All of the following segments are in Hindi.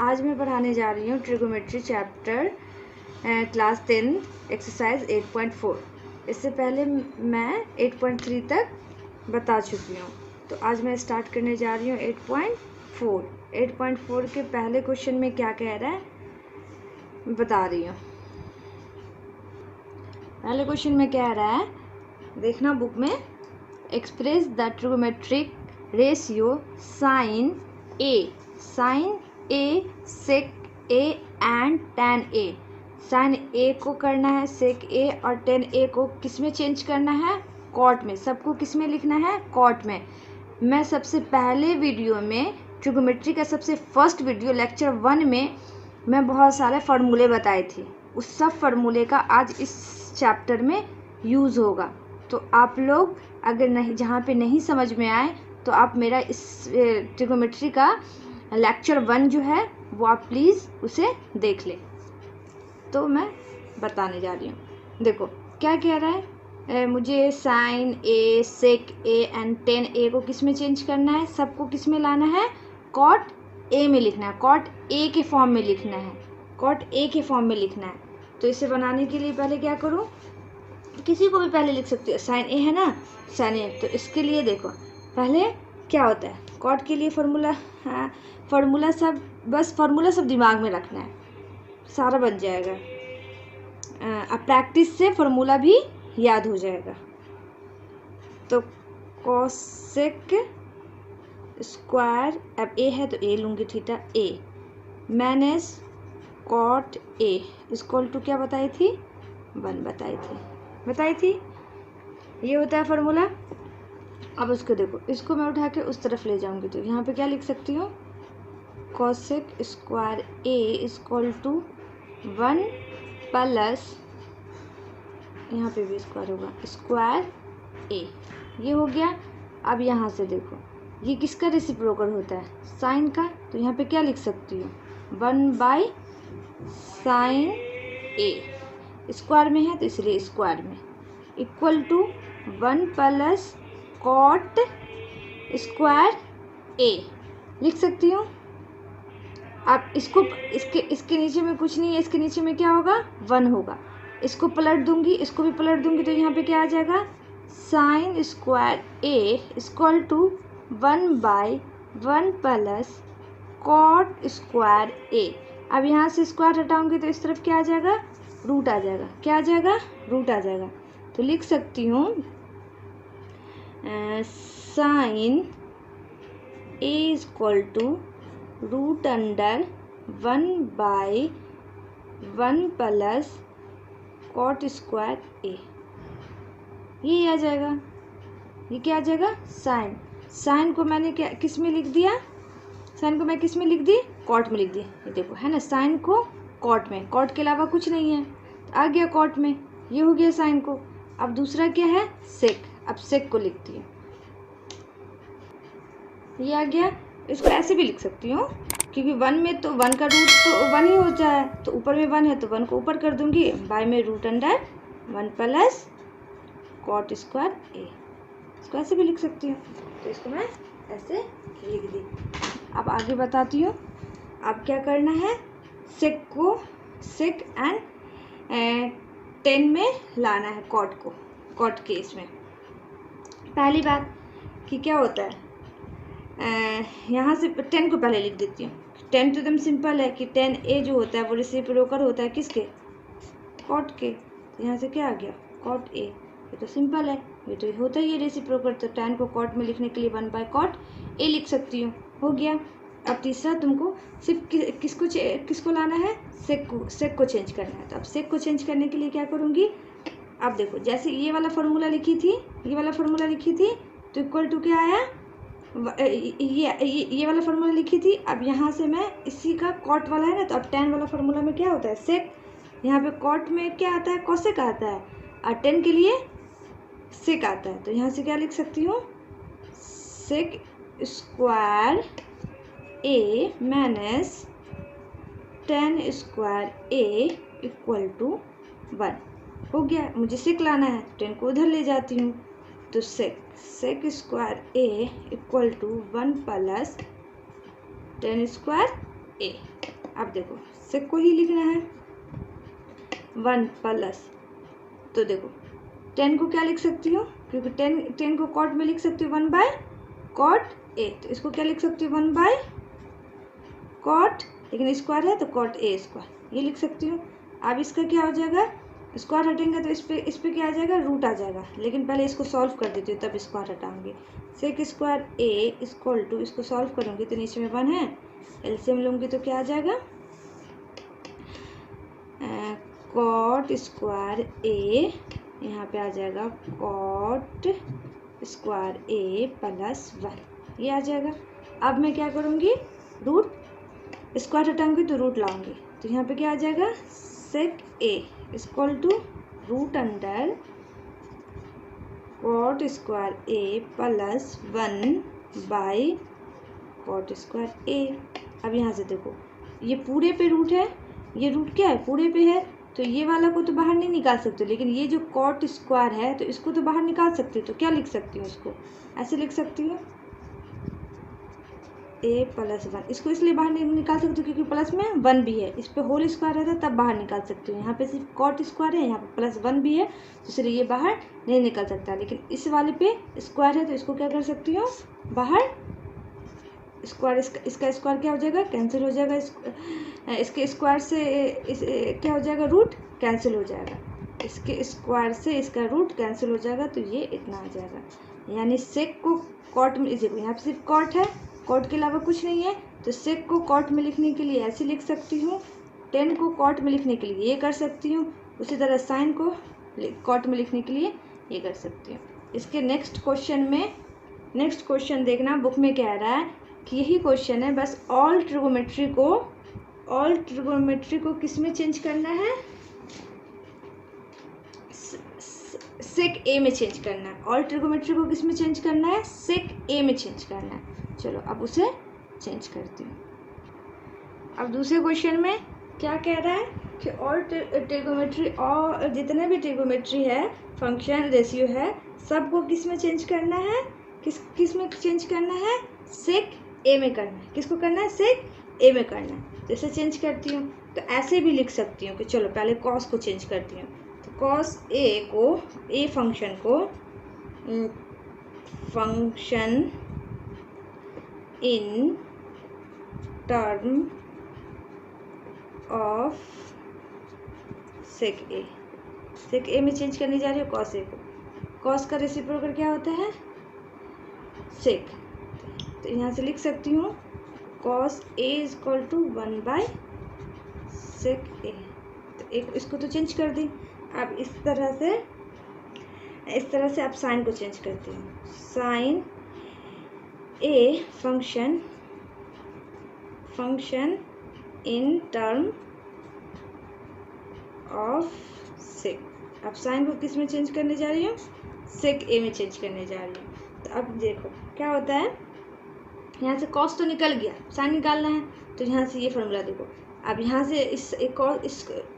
आज मैं पढ़ाने जा रही हूँ ट्रिगोमेट्री चैप्टर क्लास 10 एक्सरसाइज 8.4। इससे पहले मैं 8.3 तक बता चुकी हूँ। तो आज मैं स्टार्ट करने जा रही हूँ 8.4। 8.4 के पहले क्वेश्चन में क्या कह रहा है बता रही हूँ। पहले क्वेश्चन में क्या रहा है देखना बुक में। Express the trigonometric ratio sine A sec A and tan A. Sine A को करना है सेक ए और tan ए को किस में चेंज करना है, कॉट में। सबको किस में लिखना है, कॉट में। मैं सबसे पहले वीडियो में ट्रिगोमेट्री का सबसे फर्स्ट वीडियो लेक्चर 1 में मैं बहुत सारे फार्मूले बताए थे। उस सब फार्मूले का आज इस चैप्टर में यूज़ होगा। तो आप लोग अगर नहीं जहाँ पे नहीं समझ में आए तो आप मेरा इस ट्रिगोमेट्री का लेक्चर 1 जो है वो आप प्लीज़ उसे देख लें। तो मैं बताने जा रही हूँ। देखो क्या कह रहा है, मुझे sine A sec A and tan A को किस में चेंज करना है, सबको किस में लाना है, कॉट ए में लिखना है। कॉट ए के फॉर्म में लिखना है, कॉट ए के फॉर्म में लिखना है। तो इसे बनाने के लिए पहले क्या करूँ, किसी को भी पहले लिख सकती हो। साइन ए है ना, साइन ए। तो इसके लिए देखो पहले क्या होता है, कॉट के लिए फार्मूला सब दिमाग में रखना है, सारा बन जाएगा। अब प्रैक्टिस से फार्मूला भी याद हो जाएगा। तो कोसेक स्क्वायर, अब ए है तो ए लूँगी, theta A minus cot A equal to क्या बताई थी, 1 बताई थी। ये होता है फार्मूला। अब उसको देखो, इसको मैं उठा के उस तरफ ले जाऊंगी तो यहाँ पे क्या लिख सकती हूँ, cosec square A equal to 1 plus, यहाँ पे भी स्क्वायर होगा, स्क्वायर ए। ये हो गया। अब यहाँ से देखो ये किसका रेसिप्रोकल होता है, साइन का। तो यहाँ पे क्या लिख सकती हूँ, 1/sin ए। स्क्वायर में है तो इसलिए स्क्वायर में, equal to 1 plus cot square A लिख सकती हूँ। अब इसको इसके नीचे में कुछ नहीं है, इसके नीचे में क्या होगा, 1 होगा। इसको पलट दूंगी, इसको भी पलट दूंगी तो यहाँ पे क्या आ जाएगा, sine square A equal to 1/1 plus cot square A. अब यहाँ से स्क्वायर हटाऊंगी तो इस तरफ क्या आ जाएगा, रूट आ जाएगा। क्या आ जाएगा, रूट आ जाएगा। तो लिख सकती हूँ sine A equal to root under 1/1 plus cot square A. ये आ जाएगा। ये क्या आ जाएगा, साइन को मैंने क्या किस में लिख दिया, साइन को मैं किस में लिख दी, कॉट में लिख दी। ये देखो है ना, साइन को कॉट में, कॉट के अलावा कुछ नहीं है तो आ गया कॉट में। ये हो गया साइन को। अब दूसरा क्या है, सेक। अब सेक को लिखती हूँ, ये आ गया। इसको ऐसे भी लिख सकती हूँ क्योंकि 1 में तो 1 का रूट तो 1 ही हो जाए, तो ऊपर में 1 है तो 1 को ऊपर कर दूंगी, बाय में root under 1 plus cot square A. इसको ऐसे भी लिख सकती हूँ। तो इसको मैं ऐसे लिख दी। अब आगे बताती हूँ। अब क्या करना है, सेक को सेक एंड tan में लाना है, कॉट को, कॉट के इसमें। पहली बात कि क्या होता है, यहाँ से tan को पहले लिख देती हूँ। tan तो एकदम सिंपल है कि tan ए जो होता है वो रेसिप्रोकल होता है किसके, कॉट के। तो यहाँ से क्या आ गया, कॉट ए। ये तो सिंपल है, ये तो होता ही है रेसिप्रोकल। तो tan को कॉट में लिखने के लिए 1/कॉट ए लिख सकती हूँ, हो गया। अब तीसरा तुमको सिर्फ किसको लाना है, सेक को चेंज करना है। तो अब सेक को चेंज करने के लिए क्या करूँगी, अब देखो जैसे ये वाला फार्मूला लिखी थी तो इक्वल टू क्या आया, ये वाला फार्मूला लिखी थी। अब यहाँ से मैं इसी का कॉट वाला है ना, तो अब tan वाला फार्मूला में क्या होता है, सेक। यहाँ पे कॉट में क्या आता है, कोसेक आता है, और tan के लिए सेक आता है। तो यहाँ से क्या लिख सकती हूँ, sec square A minus tan square A equal to 1 हो गया। मुझे सेक लाना है, tan को उधर ले जाती हूँ। तो sec square A equal to 1 plus tan square A. अब देखो सेक को ही लिखना है 1 प्लस, तो देखो 10 को क्या लिख सकती हूँ, क्योंकि 10 को कॉट में लिख सकती हूँ 1 बाय कॉट ए, तो इसको क्या लिख सकती हूँ 1 बाय कॉट, लेकिन स्क्वायर है तो कॉट ए स्क्वायर, ये लिख सकती हूँ। अब इसका क्या हो जाएगा, स्क्वायर हटेंगे तो इस पे क्या आ जाएगा, रूट आ जाएगा, लेकिन पहले इसको सॉल्व कर देती हूँ तब स्क्वायर हटाऊंगी। Sec square A equal to, इसको सॉल्व करूँगी तो नीचे में 1 है, एलसीएम लूँगी तो क्या आ जाएगा, कॉट स्क्वायर ए, यहाँ पे आ जाएगा कॉट स्क्वायर ए प्लस 1, ये आ जाएगा। अब मैं क्या करूँगी, रूट स्क्वायर हटाऊंगी तो रूट लाऊंगी, तो यहाँ पे क्या आ जाएगा, sec A equal to root under cot square A plus 1 by cot square A. अब यहाँ से देखो ये पूरे पे रूट है, ये रूट क्या है, पूरे पे है, तो ये वाला को तो बाहर नहीं निकाल सकते, लेकिन ये जो कॉट स्क्वायर है तो इसको तो बाहर निकाल सकती हूँ, तो क्या लिख सकती हूँ, इसको ऐसे लिख सकती हूँ ए प्लस 1, इसको इसलिए बाहर नहीं निकाल सकती हूँ क्योंकि प्लस में 1 भी है, इस पे होल स्क्वायर रहता है तब बाहर निकाल सकती हूँ, यहाँ पे सिर्फ कॉट स्क्वायर है, यहाँ पे प्लस 1 भी है, तो इसलिए ये बाहर नहीं निकल सकता, लेकिन इस वाले पे स्क्वायर है तो इसको क्या कर सकती हूँ, बाहर स्क्वायर, इसका स्क्वायर क्या हो जाएगा, कैंसिल हो जाएगा, इसके स्क्वायर से क्या हो जाएगा, रूट कैंसिल हो जाएगा, इसके स्क्वायर से इसका रूट कैंसिल हो जाएगा, तो ये इतना आ जाएगा। यानी सेक को कॉट में, यहाँ पे सिर्फ कॉट है, कॉट के अलावा कुछ नहीं है, तो सेक को कॉट में लिखने के लिए ऐसे लिख सकती हूँ, 10 को कॉट में लिखने के लिए ये कर सकती हूँ, उसी तरह साइन को कॉट में लिखने के लिए ये कर सकती हूँ। इसके नेक्स्ट क्वेश्चन देखना बुक में कह रहा है कि यही क्वेश्चन है, बस ऑल ट्रिगोमेट्री को किस में चेंज करना है, सेक ए में चेंज करना है। ऑल ट्रिगोमेट्री को किस में चेंज करना है, सेक ए में चेंज करना है। चलो अब उसे चेंज करती हूँ। अब दूसरे क्वेश्चन में क्या कह रहा है कि ऑल ट्रिगोमेट्री, और जितने भी ट्रिगोमेट्री है, फंक्शन, रेशियो है, सबको किस में चेंज करना है, किस में चेंज करना है, सेक ए में करना है। किसको करना है, सेक ए में करना है। जैसे चेंज करती हूँ तो ऐसे भी लिख सकती हूँ कि चलो पहले कॉस को चेंज करती हूँ, तो कॉस ए को, ए फंक्शन को function in term of sec A में चेंज करने जा रही हूँ कॉस ए को। कॉस का रेसिप्रोकल क्या होता है, सेक, तो यहाँ से लिख सकती हूँ cos A is equal to 1 by sec A. तो एक इसको तो चेंज कर दी। अब इस तरह से आप साइन को चेंज करती हूँ, sine A function in term of sec. अब साइन को किस में चेंज करने जा रही हूँ, सेक ए में चेंज करने जा रही हूँ। तो अब देखो क्या होता है, यहाँ से कॉस तो निकल गया, साइन निकालना है, तो यहाँ से ये फॉर्मूला देखो। अब यहाँ से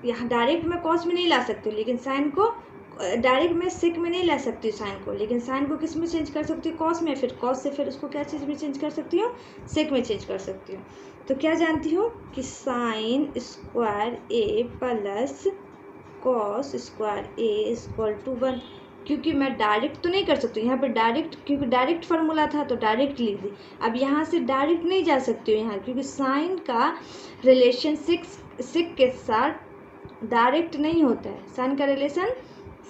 यहाँ डायरेक्ट मैं कॉस में नहीं ला सकती हूँ, लेकिन साइन को डायरेक्ट मैं सेक में नहीं ला सकती हूँ साइन को, लेकिन साइन को किस में चेंज कर सकती हूँ, कॉस में, फिर कॉस से फिर उसको क्या चीज़ में चेंज कर सकती हूँ, सेक में चेंज कर सकती हूँ। तो क्या जानती हूँ कि sine square A plus cos square A equal to 1, क्योंकि मैं डायरेक्ट तो नहीं कर सकती यहाँ पर डायरेक्ट, क्योंकि डायरेक्ट फार्मूला था तो डायरेक्ट लिख दी। अब यहाँ से डायरेक्ट नहीं जा सकती हूँ यहाँ, क्योंकि साइन का रिलेशन सेक के साथ डायरेक्ट नहीं होता है, साइन का रिलेशन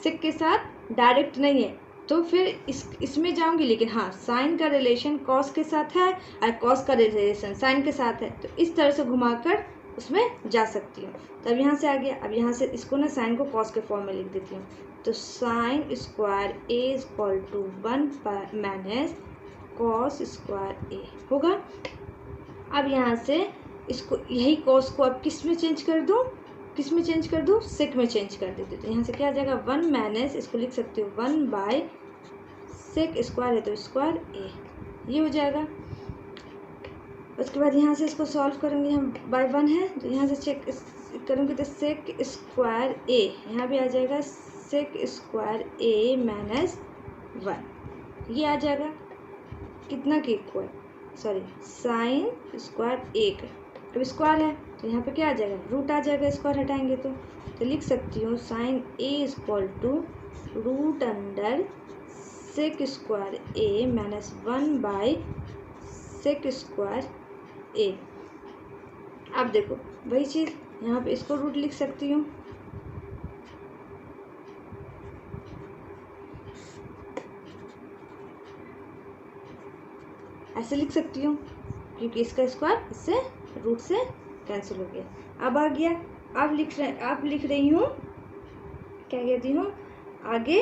सेक के साथ डायरेक्ट नहीं है, तो फिर इसमें जाऊंगी। लेकिन हाँ, साइन का रिलेशन कॉस के साथ है और कॉस का रिलेशन साइन के साथ है, तो इस तरह से घुमाकर उसमें जा सकती हूँ। तो अब यहाँ से आ गया। अब यहाँ से इसको ना साइन को कॉस के फॉर्म में लिख देती हूँ, तो sine square A equal to 1 minus cos square A होगा। अब यहाँ से इसको, यही कॉस को अब किस में चेंज कर दूँ, सेक में चेंज कर देती हूँ। तो यहाँ से क्या आ जाएगा, 1 माइनस, इसको लिख सकती हूँ 1 बाय सेक स्क्वायर है तो स्क्वायर ए, ये हो जाएगा। उसके बाद यहाँ से इसको सॉल्व करूँगी, हम बाय 1 है तो यहाँ से चेक करूँगी तो सेक स्क्वायर ए, यहाँ भी आ जाएगा सेक स्क्वायर ए माइनस 1, ये आ जाएगा कितना के इक्वल, सॉरी साइन स्क्वायर ए का। अब स्क्वायर है तो यहाँ पे क्या आ जाएगा, रूट आ जाएगा, स्क्वायर हटाएंगे तो लिख सकती हूँ sine A equal to root under sec square A minus 1 sec square A. अब देखो वही चीज़ यहाँ पे इसको रूट लिख सकती हूँ, ऐसे लिख सकती हूँ क्योंकि इसका स्क्वायर इससे रूट से कैंसिल हो गया। अब आ गया, अब लिख रही हूँ, क्या कहती हूँ आगे,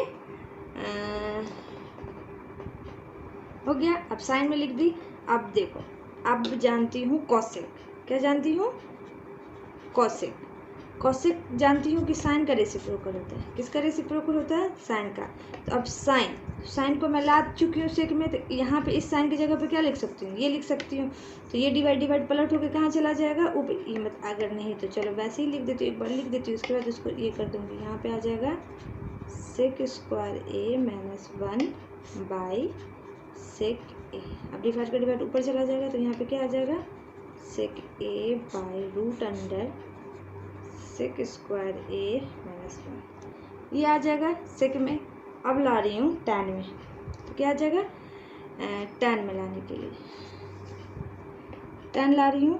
हो गया। अब साइन में लिख दी। अब देखो, अब जानती हूँ कॉसेक, क्या जानती हूँ, कॉसेक। कॉसेक जानती हूँ कि साइन का रेसिप्रोकल होता है। किसका रेसिप्रोकल होता है, साइन का। तो अब साइन को मैं ला चुकी हूँ सेक में, तो यहाँ पे इस साइन की जगह पे क्या लिख सकती हूँ, ये लिख सकती हूँ। तो ये डिवाइड पलट होकर कहाँ चला जाएगा, ऊपर। ये मत, अगर नहीं तो चलो वैसे ही लिख देती हूँ, एक बार लिख देती हूँ, उसके बाद उसको ये कर दूँगी। यहाँ पे आ जाएगा सेक स्क्वायर ए माइनस 1 सेक ए। अब डिवाइड का डिवाइड ऊपर चला जाएगा, तो यहाँ पे क्या आ जाएगा, sec A by root under sec square A minus 1, ये आ जाएगा सेक में। अब ला रही हूँ टैन में, तो क्या आ जाएगा, टैन में लाने के लिए टैन ला रही हूँ,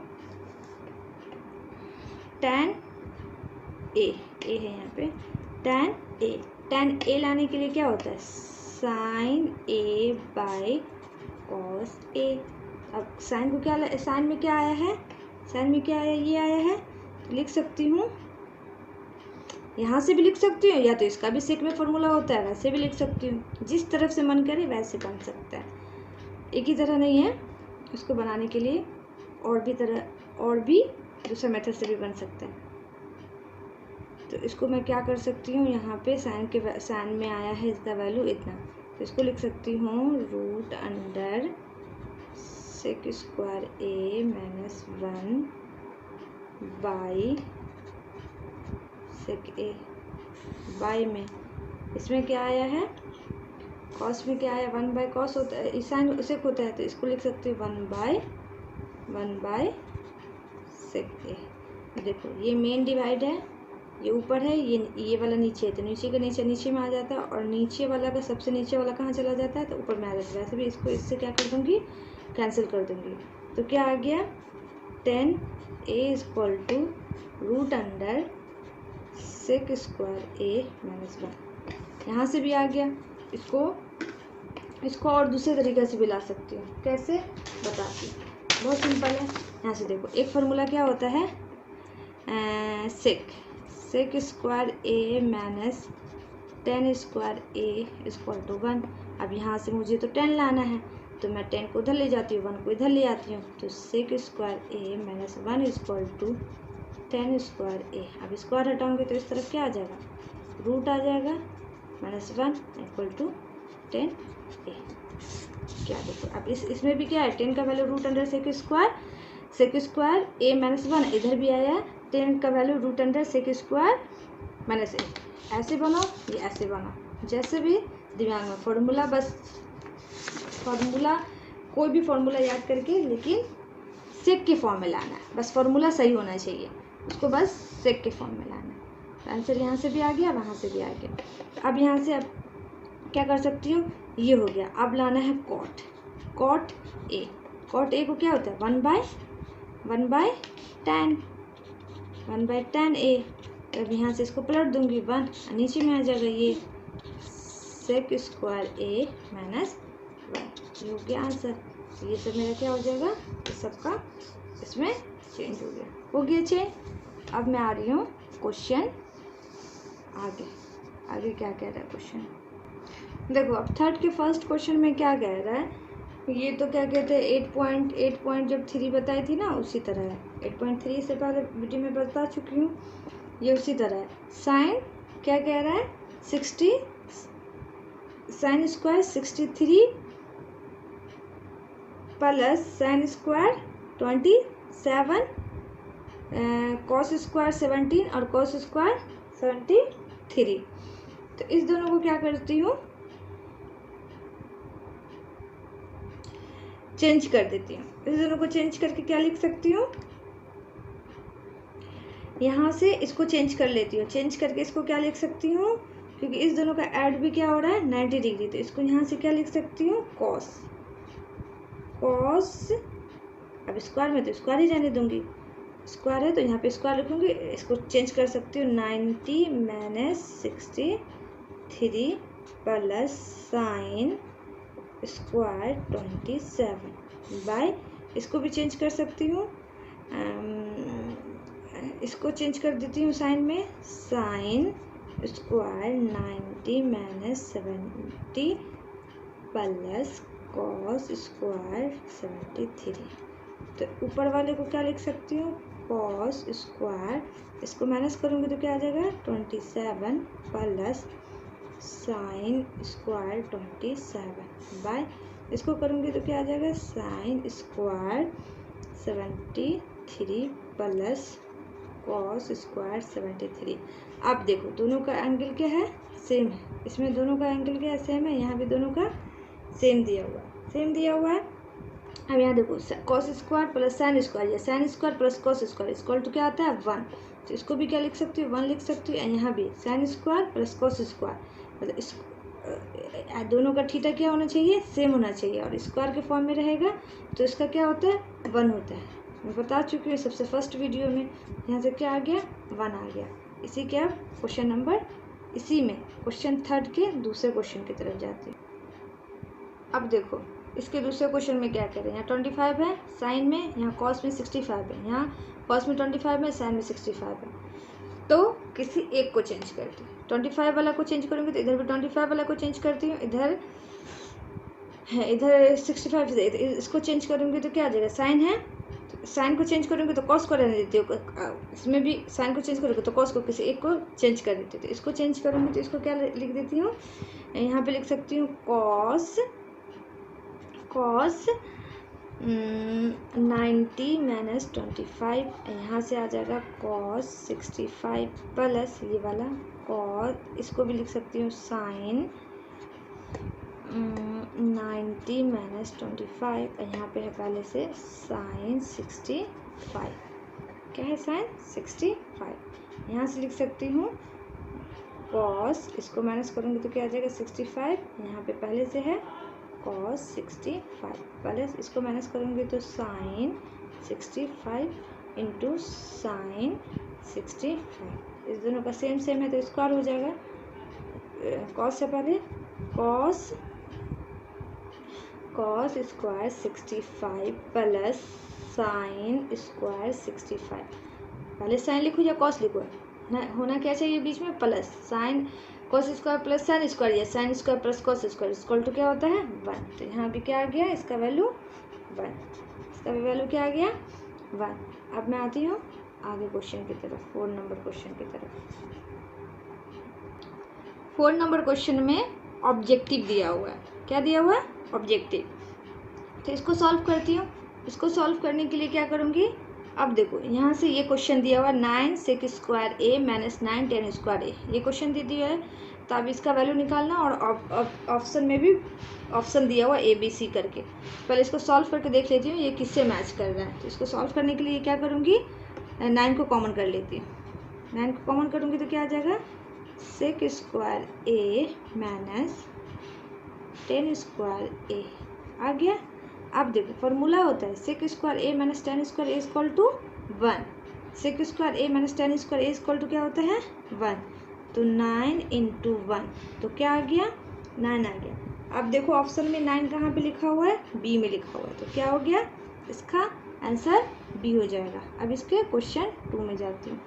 टैन ए है यहाँ पे, टैन ए लाने के लिए क्या होता है, sine A by cos A. अब साइन को क्या, साइन में क्या आया है, साइन में क्या आया, ये आया है। तो लिख सकती हूँ, यहाँ से भी लिख सकती हूँ, या तो इसका भी सेक में फॉर्मूला होता है, वैसे भी लिख सकती हूँ। जिस तरफ से मन करे वैसे बन सकता है, एक ही तरह नहीं है। इसको बनाने के लिए और भी दूसरा मेथड से भी बन सकता है। तो इसको मैं क्या कर सकती हूँ, यहाँ पे साइन में आया है इसका वैल्यू इतना, तो इसको लिख सकती हूँ root under sec square A minus 1 by sec A. By में इसमें क्या आया है, कॉस में क्या आया, 1 बाई कॉस होता है, इस साइन सेक होता है, तो इसको लिख सकते हैं 1 बाई सेक ए। देखो ये मेन डिवाइड है, ये ऊपर है, ये वाला नीचे है, तो नीचे का नीचे में आ जाता है, और नीचे वाला का सबसे नीचे वाला कहाँ चला जाता है, तो ऊपर में आ जाता है। वैसे भी इसको इससे क्या कर दूँगी, कैंसिल कर दूँगी। तो क्या आ गया, tan A equal to root under sec square A minus 1। यहाँ से भी आ गया। इसको और दूसरे तरीके से भी ला सकती हूँ, कैसे बताती हूँ, बहुत सिंपल है। यहाँ से देखो, एक फार्मूला क्या होता है, sec square A minus tan square A equal to 1। अब यहाँ से मुझे तो 10 लाना है, तो मैं 10 को उधर ले जाती हूँ, 1 को इधर ले आती हूँ, तो sec square A minus 1 equal to tan square A. अब स्क्वायर हटाऊंगे तो इस तरफ क्या आ जाएगा, रूट आ जाएगा, -1 इक्वल टू 10 ए। क्या देखो, अब इसमें भी क्या है, 10 का value root under sec square A minus 1, इधर भी आया 10 का value root under sec square minus A. ऐसे बनाओ, ये ऐसे बनाओ, जैसे भी दिमाग में फॉर्मूला, बस फॉर्मूला कोई भी फॉर्मूला याद करके, लेकिन सेक के फॉर्म में लाना है, बस फॉर्मूला सही होना चाहिए, उसको बस सेक के फॉर्म में लाना है। आंसर यहाँ से भी आ गया, वहाँ से भी आ गया। तो अब यहाँ से अब क्या कर सकती हूँ, ये हो गया। अब लाना है कॉट ए। कॉट ए को क्या होता है, 1 बाई टैन ए। अब यहाँ से इसको पलट दूंगी 1, नीचे में आ जाएगा ये सेक स्क्वायर ए माइनस 1। ये हो गया आंसर। ये सब मेरा क्या हो जाएगा, ये सबका इसमें चेंज हो गया चेंज। अब मैं आ रही हूँ क्वेश्चन आगे क्या कह रहा है क्वेश्चन, देखो। अब थर्ड के फर्स्ट क्वेश्चन में क्या कह रहा है, ये तो क्या कहते हैं 8 जब 3 बताई थी ना, उसी तरह है। 8.3 से पहले वीडियो में बता चुकी हूँ, ये उसी तरह है। साइन क्या कह रहा है, 60 sine square 63 plus sine square 27 cos square 17 और कॉस स्क्वायर 73। तो इस दोनों को क्या करती हूँ, चेंज कर देती हूँ। इस दोनों को चेंज करके क्या लिख सकती हूँ, यहाँ से इसको चेंज कर लेती हूँ, चेंज करके इसको क्या लिख सकती हूँ, क्योंकि इस दोनों का ऐड भी क्या हो रहा है 90 डिग्री, तो इसको यहाँ से क्या लिख सकती हूँ कॉस। अब स्क्वायर में तो स्क्वायर ही रहने दूंगी, स्क्वायर है तो यहाँ पे स्क्वायर लिखूंगी, इसको चेंज कर सकती हूँ 90 minus 63 plus sine square 27 by, इसको भी चेंज कर सकती हूँ, इसको चेंज कर देती हूँ साइन में, sine square 90 minus 70 plus cos square 73। तो ऊपर वाले को क्या लिख सकती हूँ कॉस स्क्वायर, इसको माइनस करूँगी तो क्या आ जाएगा 27 प्लस साइन स्क्वायर 27 बाय, इसको करूँगी तो क्या आ जाएगा sine square 73 plus cos square 73। अब देखो दोनों का एंगल क्या है सेम है, इसमें दोनों का एंगल क्या है सेम है, यहाँ भी दोनों का सेम दिया हुआ है। अब यहाँ देखो cos square plus sine square, या sine square plus cos square equal to क्या आता है 1, तो इसको भी क्या लिख सकती हूँ 1 लिख सकती हूँ। यहाँ भी sign square plus cos square, मतलब इस दोनों का थीटा क्या होना चाहिए सेम होना चाहिए, और स्क्वायर के फॉर्म में रहेगा तो इसका क्या होता है 1 होता है। मैं बता चुकी हूँ सबसे फर्स्ट वीडियो में, यहाँ से क्या आ गया 1 आ गया। इसी के अब क्वेश्चन नंबर, इसी में क्वेश्चन 3 के दूसरे क्वेश्चन की तरफ जाती हूँ। अब देखो इसके दूसरे क्वेश्चन में क्या करें, यहाँ 25 है साइन में, यहाँ कॉस में 65 है, यहाँ कॉस में 25 है साइन में 65 है, तो किसी एक को चेंज करती हूँ। 25 वाला को चेंज करूँगी तो इधर भी 25 वाला को चेंज करती हूँ, इधर 65 से इसको चेंज करूँगी तो क्या आ जाएगा साइन है, तो साइन को चेंज करूँगी तो कॉस को रहने देती हूँ, इसमें भी साइन को चेंज करूँगी तो कॉस को किसी एक को चेंज कर देती हूँ, तो इसको चेंज करूँगी तो इसको क्या लिख देती हूँ, यहाँ पे लिख सकती हूँ कॉस 90 माइनस 25, यहाँ से आ जाएगा कॉस 65 प्लस ये वाला कॉस, इसको भी लिख सकती हूँ साइन 90 माइनस 25, यहाँ पे है पहले से साइन 65, क्या है साइन 65, यहाँ से लिख सकती हूँ कॉस, इसको माइनस करूँगी तो क्या आ जाएगा 65, यहाँ पे पहले से है कॉस 65 प्लस इसको माइनस करूँगी तो साइन 65 इंटू साइन 65, इस दोनों का सेम है तो स्क्वायर हो जाएगा। कॉस से पहले cos square 65 plus sine square 65, पहले साइन लिखो या कॉस लिखो, ना होना क्या चाहिए बीच में plus, sine cos square plus sine square, या sine square plus cos square equal to क्या होता है 1, तो यहाँ भी क्या आ गया इसका वैल्यू 1, इसका भी वैल्यू क्या आ गया 1। अब मैं आती हूँ आगे क्वेश्चन की तरफ, 4 नंबर क्वेश्चन की तरफ। 4 नंबर क्वेश्चन में ऑब्जेक्टिव दिया हुआ है, क्या दिया हुआ है ऑब्जेक्टिव, तो इसको सॉल्व करती हूँ। इसको सॉल्व करने के लिए क्या करूँगी, अब देखो यहाँ से ये क्वेश्चन दिया हुआ 9 sec square a minus 9 tan square a, ये क्वेश्चन दे दिया है, तो अब इसका वैल्यू निकालना, और ऑप्शन में भी ऑप्शन दिया हुआ a b c करके, पहले इसको सॉल्व करके देख लेती हूँ ये किससे मैच कर रहा है। तो इसको सॉल्व करने के लिए क्या करूँगी 9 को कॉमन कर लेती हूँ, 9 को कॉमन करूँगी तो क्या आ जाएगा sec square a minus 10 square a आ गया। अब देखो फॉर्मूला होता है sec square a minus 10 square a equal to 1, sec square a minus 10 square a equal to क्या होता है 1, तो 9 इंटू 1, तो क्या आ गया 9 आ गया। अब देखो ऑप्शन में 9 कहाँ पे लिखा हुआ है बी में लिखा हुआ है, तो क्या हो गया इसका आंसर बी हो जाएगा। अब इसके क्वेश्चन 2 में जाती हूँ,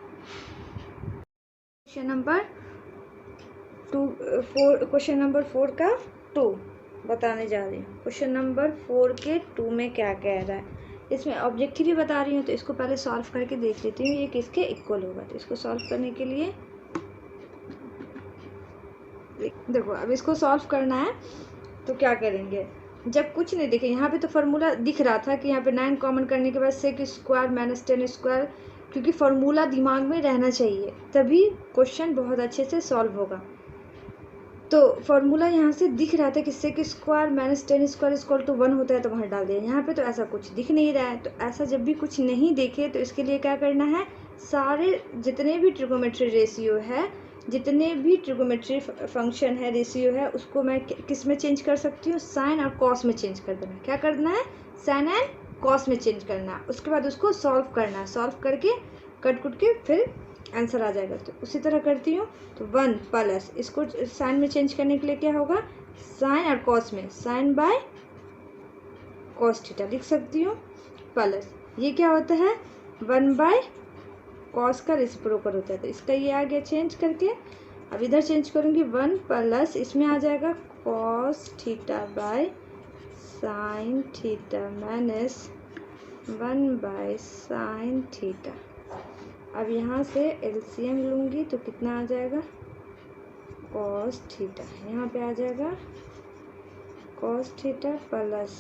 क्वेश्चन नंबर 4 का 2 बताने जा रही हूँ। क्वेश्चन नंबर 4 के 2 में क्या कह रहा है, इसमें ऑब्जेक्टिव भी बता रही हूँ, तो इसको पहले सॉल्व करके देख लेती हूँ ये किसके इक्वल होगा। तो इसको सॉल्व करने के लिए देखो अब इसको सॉल्व करना है तो क्या करेंगे, जब कुछ नहीं देखे यहाँ पे तो फार्मूला दिख रहा था कि यहाँ पे 9 कॉमन करने के बाद sec स्क्वायर माइनस 10 स्क्वायर, क्योंकि फार्मूला दिमाग में रहना चाहिए तभी क्वेश्चन बहुत अच्छे से सॉल्व होगा। तो फार्मूला यहाँ से दिख रहा था कि sec square minus 10 square equal to 1 होता है, तो वहाँ डाल दिया। यहाँ पे तो ऐसा कुछ दिख नहीं रहा है, तो ऐसा जब भी कुछ नहीं देखे तो इसके लिए क्या करना है सारे जितने भी ट्रिगोमेट्री रेशियो है, जितने भी ट्रिगोमेट्री फंक्शन है, रेशियो है, उसको मैं किस में चेंज कर सकती हूँ, साइन और कॉस में चेंज कर देना। क्या करना है, साइन एंड कॉस में चेंज करना है। उसके बाद उसको सॉल्व करना है, सॉल्व करके कट कुट के फिर आंसर आ जाएगा। तो उसी तरह करती हूँ। तो 1 प्लस, इसको साइन में चेंज करने के लिए क्या होगा, साइन और कॉस में साइन बाय कॉस थीटा लिख सकती हूँ, प्लस ये क्या होता है, 1 बाय कॉस का रेसिप्रोकल होता है। तो इसका ये आ गया चेंज करके। अब इधर चेंज करूँगी, 1 प्लस इसमें आ जाएगा cos theta by sine theta minus 1 bye sine theta. अब यहाँ से एलसीएम लूँगी तो कितना आ जाएगा, कॉस थीटा, यहाँ पे आ जाएगा cos theta plus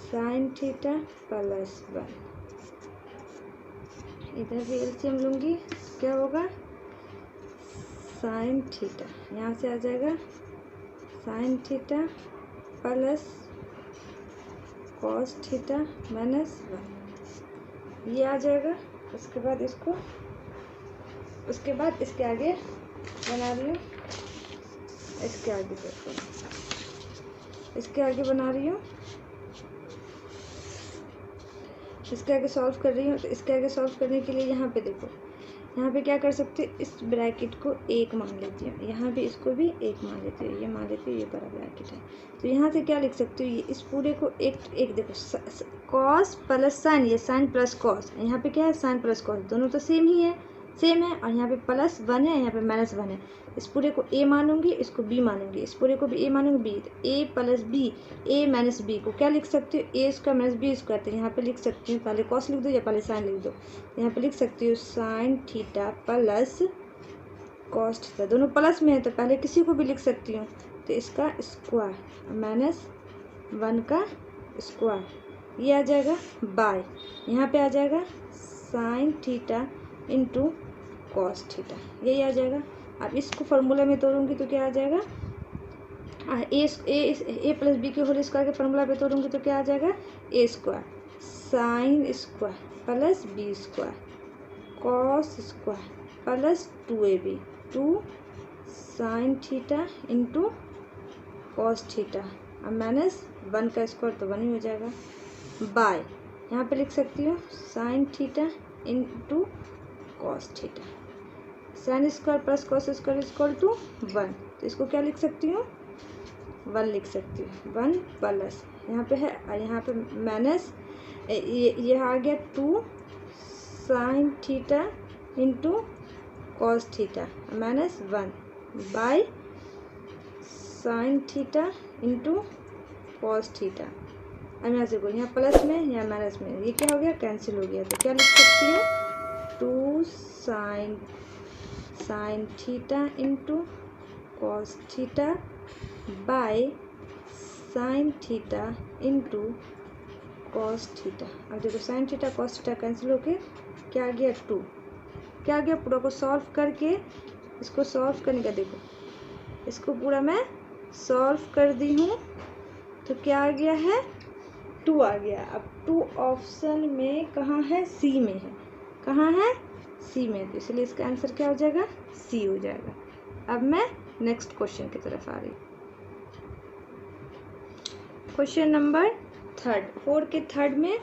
sine theta plus 1। इधर भी एलसीएम लूँगी, क्या होगा, साइन थीटा, यहाँ से आ जाएगा sine theta plus cos theta minus 1, ये आ जाएगा। उसके बाद इसको, उसके बाद इसके आगे बना रही हूँ, इसके आगे देखो, इसके आगे बना रही हूँ, इसके आगे सॉल्व कर रही हूँ। तो इसके आगे सॉल्व करने के लिए यहाँ पे देखो, यहाँ पे क्या कर सकते हैं, इस ब्रैकेट को 1 मान लेती हूँ, यहाँ भी इसको भी 1 मान लेती हूँ, ये मान लेती हूँ, ये बड़ा ब्रैकेट है। तो यहाँ से क्या लिख सकती हूँ, ये इस पूरे को एक देखो, कॉस प्लस साइन, ये साइन प्लस कॉस, यहाँ पे क्या है, साइन प्लस कॉस, दोनों तो सेम ही है, सेम है। और यहाँ पे प्लस 1 है, यहाँ पे माइनस 1 है। इस पूरे को a मानूंगी, इसको b मानूंगी, इस पूरे को भी a मानूंगी b। तो a plus B, a minus B को क्या लिख सकती हूँ, a square minus B square. तो यहाँ पे लिख सकती हूँ, पहले कॉस लिख दो या पहले साइन लिख दो। यहाँ पे लिख सकती हूँ sine theta plus cos theta, दोनों प्लस में है तो पहले किसी को भी लिख सकती हूँ। तो इसका स्क्वायर माइनस 1 का स्क्वायर, ये आ जाएगा बाय, यहाँ पे आ जाएगा sign theta into cos theta, यही आ जाएगा। अब इसको फार्मूला में तोड़ूंगी तो क्या आ जाएगा, ए प्लस बी के होल स्क्वायर के फार्मूला पे तोड़ूंगी तो क्या आ जाएगा, A square sine square plus B square cos square plus 2ab, 2 sine theta into cos theta, अब माइनस 1 का स्क्वायर तो 1 ही हो जाएगा, बाय यहाँ पे लिख सकती हूँ sine theta into cos theta, sine square plus cos square equal to 1। तो इसको क्या लिख सकती हूँ, 1 लिख सकती हूँ, 1 प्लस यहाँ पे है, यहाँ पे माइनस ये आ गया 2 sine theta into cos theta minus 1 bye sine theta into cos theta. अब यहाँ से यहाँ प्लस में या माइनस में, ये क्या हो गया, कैंसिल हो गया। तो क्या लिख सकती हूँ, 2 sine theta into cos theta by sine theta into cos theta. अब देखो sine theta cos theta cancel होके क्या आ गया, 2, क्या आ गया, पूरा को सॉल्व करके, इसको सॉल्व करने का देखो, इसको पूरा मैं सॉल्व कर दी हूँ तो क्या आ गया है, 2 आ गया। अब 2 ऑप्शन में कहाँ है, सी में है, कहाँ है, सी में, तो इसलिए इसका आंसर क्या हो जाएगा, सी हो जाएगा। अब मैं नेक्स्ट क्वेश्चन की तरफ आ रही हूँ। क्वेश्चन नंबर 4 के थर्ड में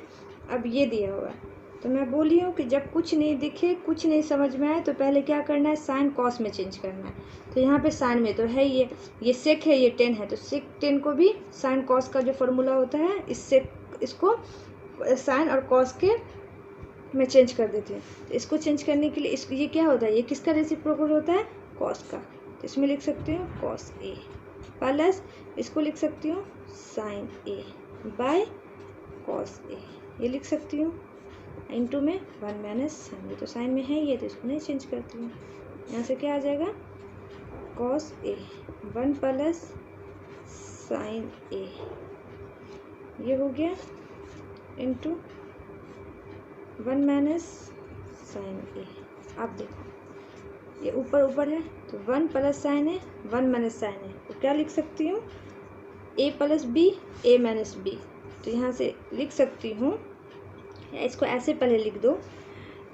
अब ये दिया हुआ है, तो मैं बोली हूँ कि जब कुछ नहीं दिखे, कुछ नहीं समझ में आए तो पहले क्या करना है, साइन कॉस में चेंज करना है। तो यहाँ पे साइन में तो है ये सेक है, ये 10 है, तो सेक 10 को भी साइन कॉस का जो फॉर्मूला होता है, इसको साइन और कॉस के मैं चेंज कर देती हूँ। तो इसको चेंज करने के लिए ये क्या होता है, ये किसका रेसिप्रोकल होता है, कॉस का। तो इसमें लिख सकती हूँ कॉस ए प्लस इसको लिख सकती हूँ sine A by cos A, ये लिख सकती हूँ, इंटू में 1 माइनस साइन, ये तो साइन में है ये, तो इसको नहीं चेंज करती हूँ। यहाँ से क्या आ जाएगा, cos A 1 plus sine A, ये हो गया, इंटू 1 माइनस साइन ए। अब देखो ये ऊपर ऊपर है तो 1 प्लस साइन है, 1 माइनस साइन है, तो क्या लिख सकती हूँ, ए plus B, A minus B. तो यहाँ से लिख सकती हूँ, इसको ऐसे पहले लिख दो,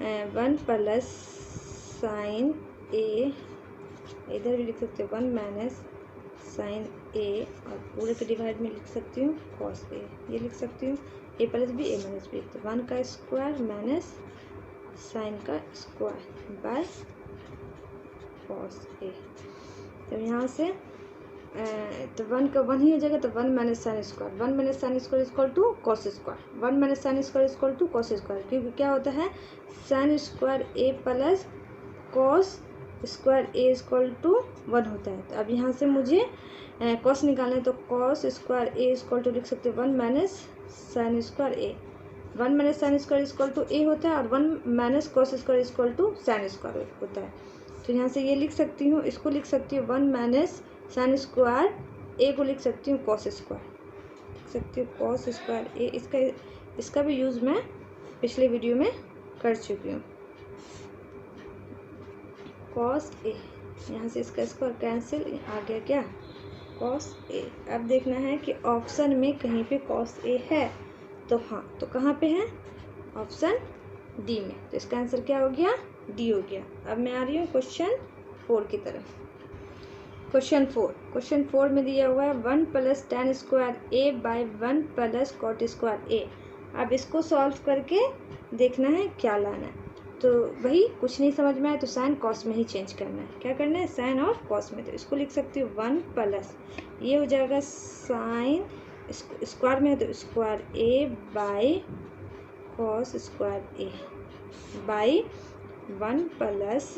1 प्लस साइन ए, इधर भी लिख सकते हो 1 माइनस साइन ए, और पूरे के डिवाइड में लिख सकती हूँ कॉस ए, ये लिख सकती हूँ ए plus B A minus B, तो 1 का स्क्वायर माइनस साइन का स्क्वायर बाय कॉस ए। तो यहाँ से तो 1 का 1 ही हो जाएगा, तो 1 minus sine square, 1 minus sine square equal to cos square, 1 minus sine square equal to cos square, क्योंकि क्या होता है sine square A plus cos square A equal to 1 होता है। तो अब यहाँ से मुझे कॉस निकालना है, तो cos square A equal to लिख सकते हो 1 minus sine square A, 1 minus sine square equal to A होता है, और 1 minus cos square equal to sine square होता है। तो यहाँ से ये लिख सकती हूँ, इसको लिख सकती हूँ 1 माइनस साइन स्क्वायर ए को लिख सकती हूँ कॉस स्क्वायर, लिख सकती हूँ कॉस स्क्वायर ए। इसका भी यूज़ मैं पिछले वीडियो में कर चुकी हूँ। कॉस ए, यहाँ से इसका स्क्वायर कैंसिल, आ गया क्या कॉस ए। अब देखना है कि ऑप्शन में कहीं पे कॉस ए है, तो हाँ, तो कहाँ पे है ऑप्शन डी में, तो इसका आंसर क्या हो गया डी हो गया। अब मैं आ रही हूँ क्वेश्चन 4 की तरफ। क्वेश्चन 4 में दिया हुआ है 1 plus tan square A by 1 plus cot square A. अब इसको सॉल्व करके देखना है क्या लाना है, तो वही कुछ नहीं समझ में आए तो साइन कॉस में ही चेंज करना है। क्या करना है साइन और कॉस में, तो इसको लिख सकती हूँ 1 प्लस, ये हो जाएगा साइन स्क्वायर में है तो square A by cos square A by 1 plus,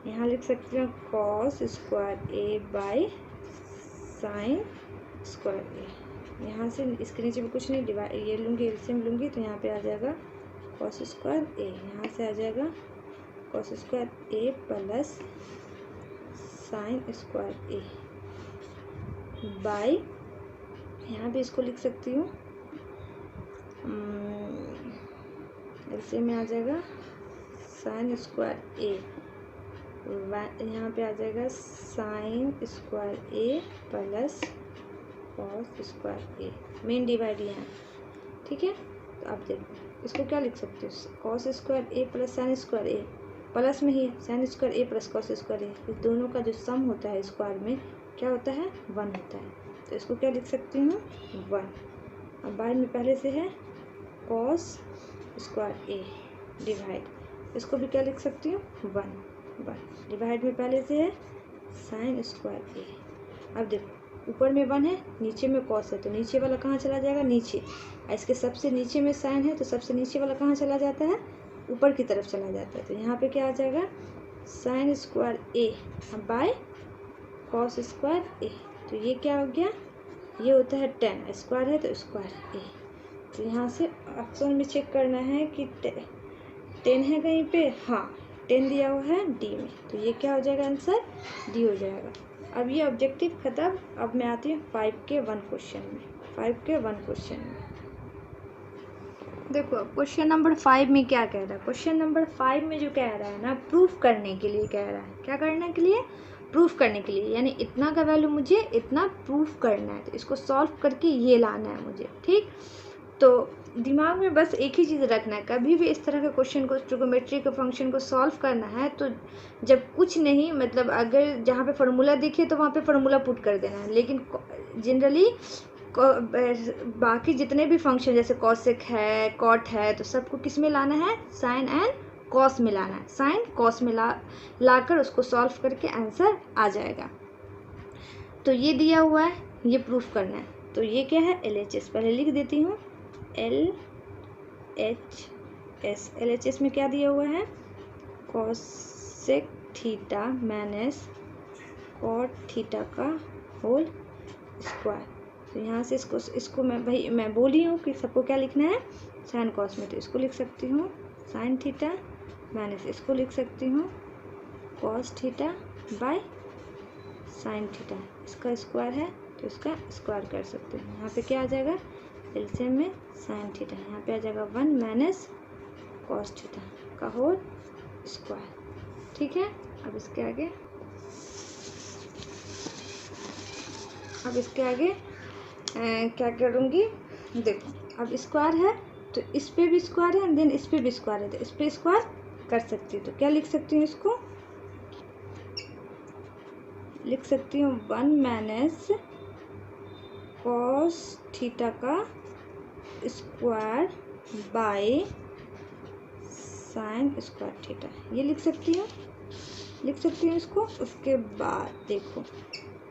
यहाँ लिख सकते हैं cos square A by sine square A. यहाँ से इसके नीचे भी कुछ नहीं, डिवाइड ये लूँगी एलसीएम लूँगी, तो यहाँ पे आ जाएगा कॉस स्क्वायर ए, यहाँ से आ जाएगा cos square A plus sine square A by, यहाँ पे इसको लिख सकती हूँ एलसीएम में आ जाएगा साइन स्क्वायर ए, यहाँ पे आ जाएगा sine square A plus cos square A, main divide यहाँ, ठीक है। तो आप देखो इसको क्या लिख सकते हो cos square A plus sine square A, plus में ही sign square A plus cos square ए, इस दोनों का जो सम होता है स्क्वायर में क्या होता है 1 होता है, तो इसको क्या लिख सकती हूँ 1। अब बाय में पहले से है कॉस स्क्वायर ए डिवाइड, इसको भी क्या लिख सकती हूँ 1 डिवाइड में पहले से है साइन स्क्वायर ए। अब देखो ऊपर में 1 है, नीचे में कॉस है, तो नीचे वाला कहाँ चला जाएगा नीचे, इसके सबसे नीचे में साइन है तो सबसे नीचे वाला कहाँ चला जाता है ऊपर की तरफ चला जाता है, तो यहाँ पे क्या आ जाएगा sine square A by cos square A. तो ये क्या हो गया, ये होता है 10, स्क्वायर है तो स्क्वायर ए। तो यहाँ से ऑप्शन में चेक करना है कि 10 है कहीं पे, हाँ 10 दिया हुआ है डी में, तो ये क्या हो जाएगा आंसर डी हो जाएगा। अब ये ऑब्जेक्टिव खत्म। अब मैं आती हूँ 5 के 1 क्वेश्चन में। देखो क्वेश्चन नंबर 5 में क्या कह रहा है, क्वेश्चन नंबर 5 में जो कह रहा है ना प्रूफ करने के लिए कह रहा है, क्या करने के लिए प्रूफ करने के लिए, यानी इतना का वैल्यू मुझे इतना प्रूफ करना है, तो इसको सॉल्व करके ये लाना है मुझे, ठीक। तो दिमाग में बस एक ही चीज़ रखना है, कभी भी इस तरह के क्वेश्चन को ट्रिगोमेट्री के फंक्शन को सॉल्व करना है तो जब कुछ नहीं, मतलब अगर जहाँ पे फार्मूला दिखे तो वहाँ पे फार्मूला पुट कर देना है, लेकिन जनरली बाकी जितने भी फंक्शन जैसे कॉसेक है कॉट है तो सबको किस में लाना है साइन एंड कॉस में लाना है, साइन कॉस में लाकर उसको सॉल्व करके आंसर आ जाएगा। तो ये दिया हुआ है, ये प्रूफ करना है, तो ये क्या है LHS, पहले लिख देती हूँ LHS में क्या दिया हुआ है cosec theta minus cot theta का होल स्क्वायर। तो यहाँ से इसको मैं बोली हूँ कि सबको क्या लिखना है साइन कॉस में, तो इसको लिख सकती हूँ साइन थीटा माइनस इसको लिख सकती हूँ cos theta by sine theta, इसका स्क्वायर है तो इसका स्क्वायर कर सकते हैं। यहाँ पे क्या आ जाएगा एलसीएम में साइन थीटा, यहाँ पे आ जाएगा 1 माइनस कॉस थीटा का होल स्क्वायर, ठीक है। अब इसके आगे क्या करूँगी, देखो अब स्क्वायर है तो इस पे भी स्क्वायर है एंड देन इस पे भी स्क्वायर है, तो इस पे स्क्वायर कर सकती हूँ। तो क्या लिख सकती हूँ, इसको लिख सकती हूँ 1 माइनस कॉस थीटा का square by sine square theta, ये लिख सकती हूँ इसको। उसके बाद देखो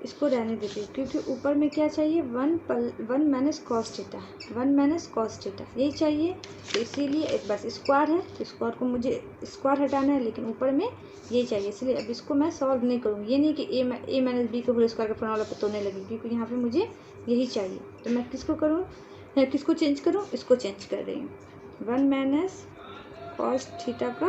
इसको रहने देती हूँ, क्योंकि ऊपर में क्या चाहिए, 1 minus cos theta, 1 minus cos theta यही चाहिए। तो इसीलिए एक बस स्क्वायर है, तो स्क्वायर को मुझे स्क्वायर हटाना है, लेकिन ऊपर में यही चाहिए, इसलिए अब इसको मैं सॉल्व नहीं करूँगी। ये नहीं कि ए माइनस बी के होल स्क्वायर के फॉर्मूला पर तोड़ने लगी, क्योंकि यहाँ पर मुझे यही चाहिए। तो मैं किसको करूँ, किसको चेंज करूँ, इसको चेंज कर रही हूँ। 1 माइनस कॉस थीटा का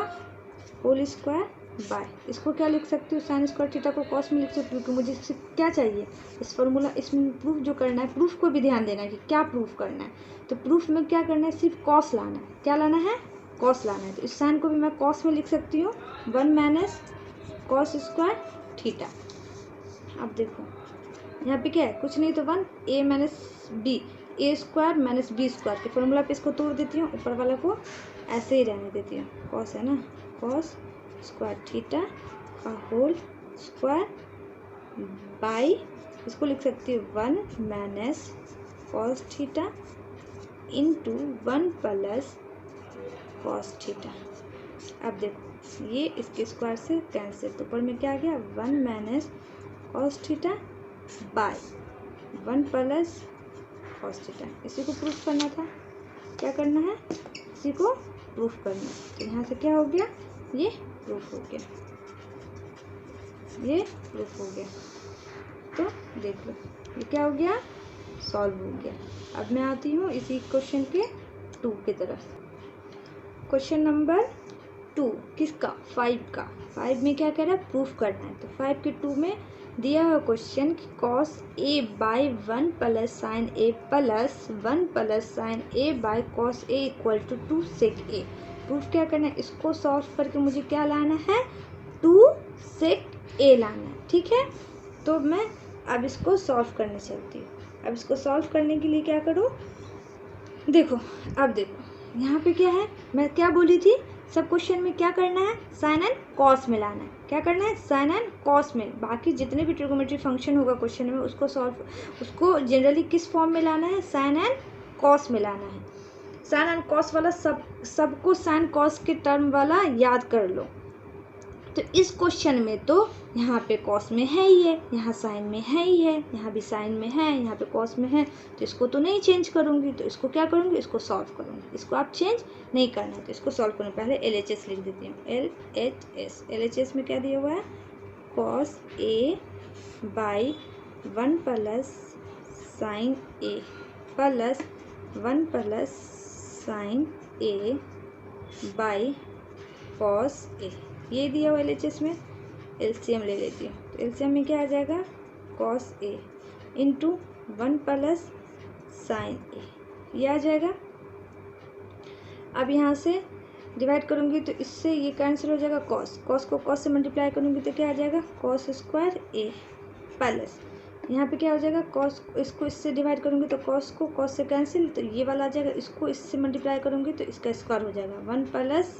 होल स्क्वायर बाय, इसको क्या लिख सकती हूँ, साइन स्क्वायर थीटा को कॉस में लिख सकती हूँ, क्योंकि मुझे इससे क्या चाहिए, इस फॉर्मूला, इसमें प्रूफ जो करना है, प्रूफ को भी ध्यान देना है कि क्या प्रूफ करना है। तो प्रूफ में क्या करना है, सिर्फ कॉस लाना है। क्या लाना है, कॉस लाना है। तो इस साइन को भी मैं कॉस में लिख सकती हूँ, 1 माइनस कॉस स्क्वायर थीटा। अब देखो यहाँ पे क्या है, कुछ नहीं तो 1 ए माइनस बी, ए स्क्वायर माइनस बी स्क्वायर के फॉर्मूला पे इसको तोड़ देती हूँ, ऊपर वाला को ऐसे ही रहने देती हूँ। कॉस है ना, कॉस स्क्वायर थीटा का होल स्क्वायर बाई, इसको लिख सकती हूँ 1 minus cos theta into 1 plus cos theta. अब देखो ये इसके स्क्वायर से कैंसिल, तो ऊपर में क्या आ गया, 1 minus cos theta by 1 plus cos theta. इसी को प्रूफ करना था, क्या करना है, इसी को प्रूफ करना है। तो यहाँ से क्या हो गया, ये प्रूफ हो गया, ये प्रूफ हो गया। तो देख लो ये क्या हो गया, सॉल्व हो गया। अब मैं आती हूँ इसी क्वेश्चन के 2 की तरफ। क्वेश्चन नंबर 2 किसका, 5 का। 5 में क्या कह रहा है, प्रूफ करना है। तो 5 के 2 में दिया हुआ क्वेश्चन कि cos A by 1 plus sine A plus 1 plus sine A by cos A equal to 2 sec A. Proof क्या करना है, इसको सॉल्व करके मुझे क्या लाना है, 2 सेक ए लाना है। ठीक है, तो मैं अब इसको सॉल्व करने चलती हूँ। अब इसको सॉल्व करने के लिए क्या करूँ, देखो अब देखो यहाँ पे क्या है, मैं क्या बोली थी, सब क्वेश्चन में क्या करना है, साइन एंड कॉस में लाना है। क्या करना है, साइन एंड कॉस में। बाकी जितने भी ट्रिगोनोमेट्री फंक्शन होगा क्वेश्चन में, उसको जनरली किस फॉर्म में लाना है, साइन एंड कॉस में लाना है। साइन एंड कॉस वाला सबको साइन कॉस के टर्म वाला याद कर लो। तो इस क्वेश्चन में तो यहाँ पे कॉस में है ही है, यहाँ साइन में है ही है, यहाँ भी साइन में है, यहाँ पे कॉस में है, तो इसको तो नहीं चेंज करूँगी। तो इसको क्या करूँगी, इसको सॉल्व करूँगी। इसको आप चेंज नहीं करना है, तो इसको सॉल्व करने पहले LHS लिख देती हूँ। LHS में क्या दिया हुआ है, cos A by 1 plus sine A plus 1 plus sine A by cos A, ये दिया हुआ LHS में। LCM ले लेती हूँ, तो LCM में क्या आ जाएगा, cos A into 1 plus sine A, ये आ जाएगा। अब यहाँ से डिवाइड करूँगी तो इससे ये कैंसिल हो जाएगा, कॉस को कॉस से मल्टीप्लाई करूँगी तो क्या आ जाएगा, कॉस स्क्वायर ए प्लस यहाँ पे क्या हो जाएगा, कॉस, इसको इससे डिवाइड करूँगी तो कॉस को कॉस से कैंसिल, तो ये वाला आ जाएगा। इसको इससे मल्टीप्लाई करूँगी तो इसका स्क्वायर हो जाएगा, 1 प्लस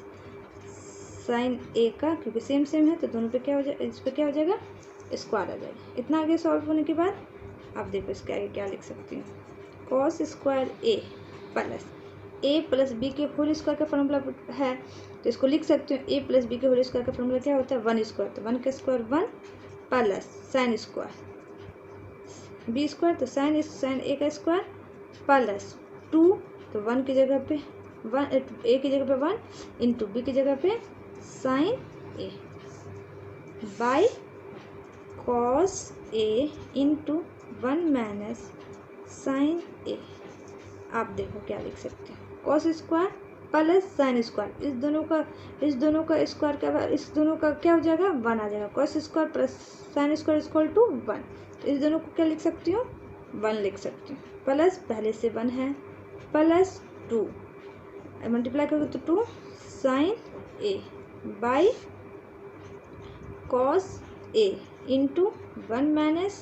साइन ए का, क्योंकि सेम सेम है तो दोनों पे क्या हो जाएगा, इस पे क्या हो जाएगा, स्क्वायर आ जाएगा। इतना आगे सॉल्व होने के बाद अब देखो इसके आगे क्या लिख सकती हूँ, cos square A plus B के होल स्क्वायर का फॉर्मूला है, तो इसको लिख सकते हो ए प्लस बी के होल स्क्वायर का फॉर्मूला क्या होता है, 1 स्क्वायर। तो 1 का square 1 plus sine square B square, तो साइन ए का स्क्वायर प्लस 2, तो 1 की जगह पे 1, ए की जगह पे 1 इंटू बी की जगह पे sine A by cos A into 1 minus sine A. आप देखो क्या लिख सकते हैं, cos square plus sine square, इस दोनों का स्क्वायर क्या, इस दोनों का क्या हो जाएगा, 1 आ जाएगा। Cos square plus sine square equal to 1, तो इस दोनों को क्या लिख सकती हूँ, 1 लिख सकती हूँ। प्लस पहले से 1 है, प्लस 2 मल्टीप्लाई करोगे तो 2 sine A by cos A into 1 minus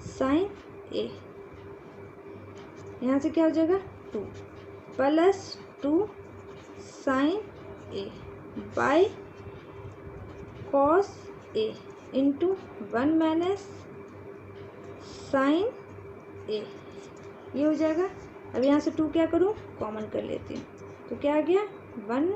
sine A, यहाँ से क्या हो जाएगा, 2 plus 2 sine A by cos A into 1 minus sine A, ये हो जाएगा। अब यहाँ से 2 क्या करूँ, कॉमन कर लेती हूँ, तो क्या आ गया 1।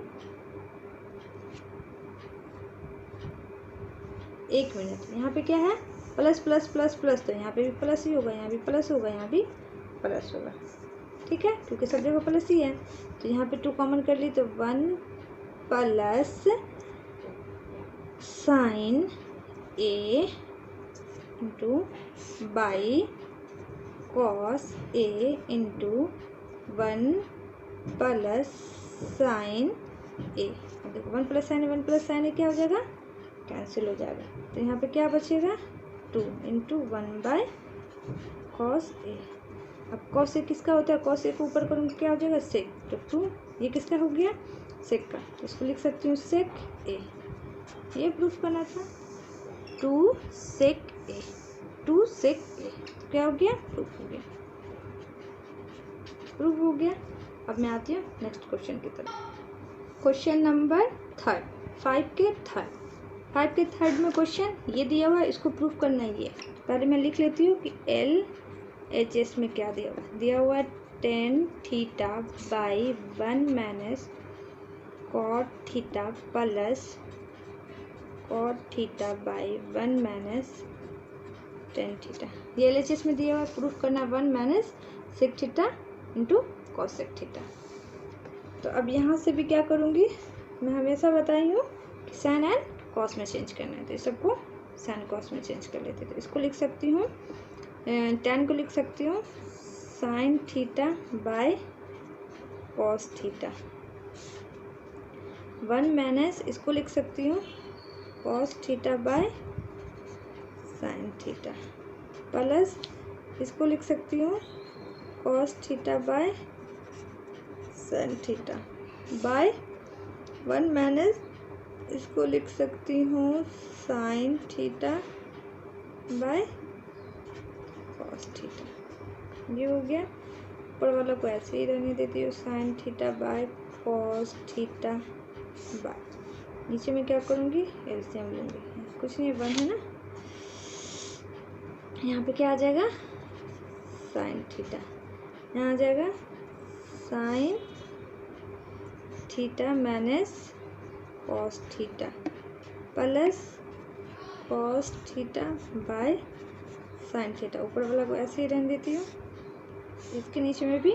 एक मिनट, यहाँ पे क्या है प्लस प्लस प्लस प्लस, तो यहाँ पे भी प्लस ही होगा, यहाँ भी प्लस होगा, यहाँ भी प्लस होगा, ठीक है, क्योंकि सब जगह प्लस ही है। तो यहाँ पे 2 कॉमन कर ली, तो 1 plus sine A into by cos A into 1 plus sine A. अब देखो 1 प्लस साइन ए क्या हो जाएगा, कैंसिल हो जाएगा। तो यहाँ पे क्या बचेगा 2 इंटू 1 बाय कॉस ए। अब कॉस ए किसका होता है, कॉस ए को ऊपर करूँगी क्या हो जाएगा सेक, तो 2 ये किसका हो गया सेक का, तो इसको लिख सकती हूँ सेक ए। ये प्रूफ करना था 2 सेक ए, 2 सेक ए, तो क्या हो गया प्रूफ हो गया, प्रूफ हो गया। अब मैं आती हूँ नेक्स्ट क्वेश्चन की तरफ। क्वेश्चन नंबर 3, 5 के थर्ड में क्वेश्चन ये दिया हुआ है, इसको प्रूफ करना ही है। पहले मैं लिख लेती हूँ कि LHS में क्या दिया हुआ है tan theta by 1 minus cot theta plus cot theta by 1 minus tan theta. ये LHS में दिया हुआ है, प्रूफ करना 1 minus sec theta into cosec theta. तो अब यहाँ से भी क्या करूँगी, मैं हमेशा बताई हूँ कि साइन एंड कॉस में चेंज करना है, तो इस सबको साइन कॉस में चेंज कर लेते। तो इसको लिख सकती हूँ, tan को लिख सकती हूँ sine theta by cos theta, 1 minus इसको लिख सकती हूँ cos theta by sine theta, plus इसको लिख सकती हूँ cos theta by sine theta by 1 minus इसको लिख सकती हूँ sine theta by cos theta. ये हो गया, ऊपर वाला को ऐसे ही रहने देती हूँ sine theta by cos theta bye, नीचे में क्या करूँगी एलसीएम लूँगी, कुछ नहीं 1 है ना, यहाँ पे क्या आ जाएगा साइन थीटा, यहाँ आ जाएगा sign theta minus cos theta plus cos theta by sine theta. ऊपर वाला को ऐसे ही रहने देती हूँ, इसके नीचे में भी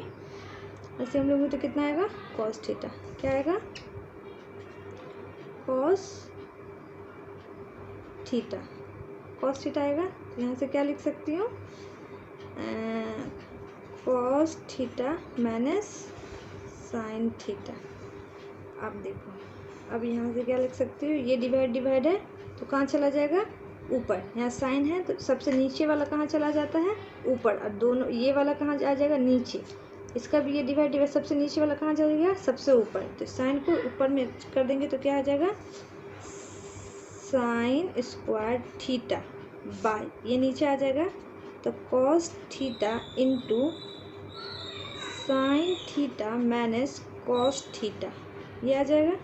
ऐसे हम लोग तो कितना आएगा कॉस थीटा, क्या आएगा कॉस थीटा, कॉस थीटा आएगा। तो यहाँ से क्या लिख सकती हूँ cos theta minus sine theta. अब देखो, अब यहाँ से क्या लिख सकती हूँ, ये डिवाइड है तो कहाँ चला जाएगा ऊपर, यहाँ साइन है तो सबसे नीचे वाला कहाँ चला जाता है ऊपर, और दोनों ये वाला कहाँ आ जाएगा नीचे, इसका भी ये डिवाइड सबसे नीचे वाला कहाँ जाएगा सबसे ऊपर, तो साइन को ऊपर में कर देंगे तो क्या आ जाएगा साइन स्क्वायर थीटा बाय, ये नीचे आ जाएगा तो cos theta into sine theta minus cos theta, ये आ जाएगा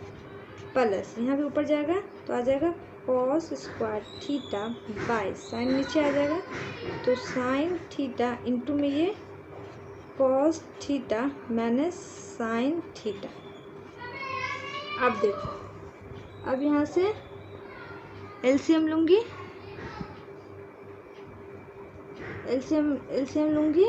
प्लस यहाँ भी ऊपर जाएगा तो आ जाएगा cos square theta by, sine नीचे आ जाएगा तो साइन थीटा इंटू में ये cos theta minus sine theta. अब देखो, अब यहाँ से एलसीएम लूँगी, एलसीएम लूँगी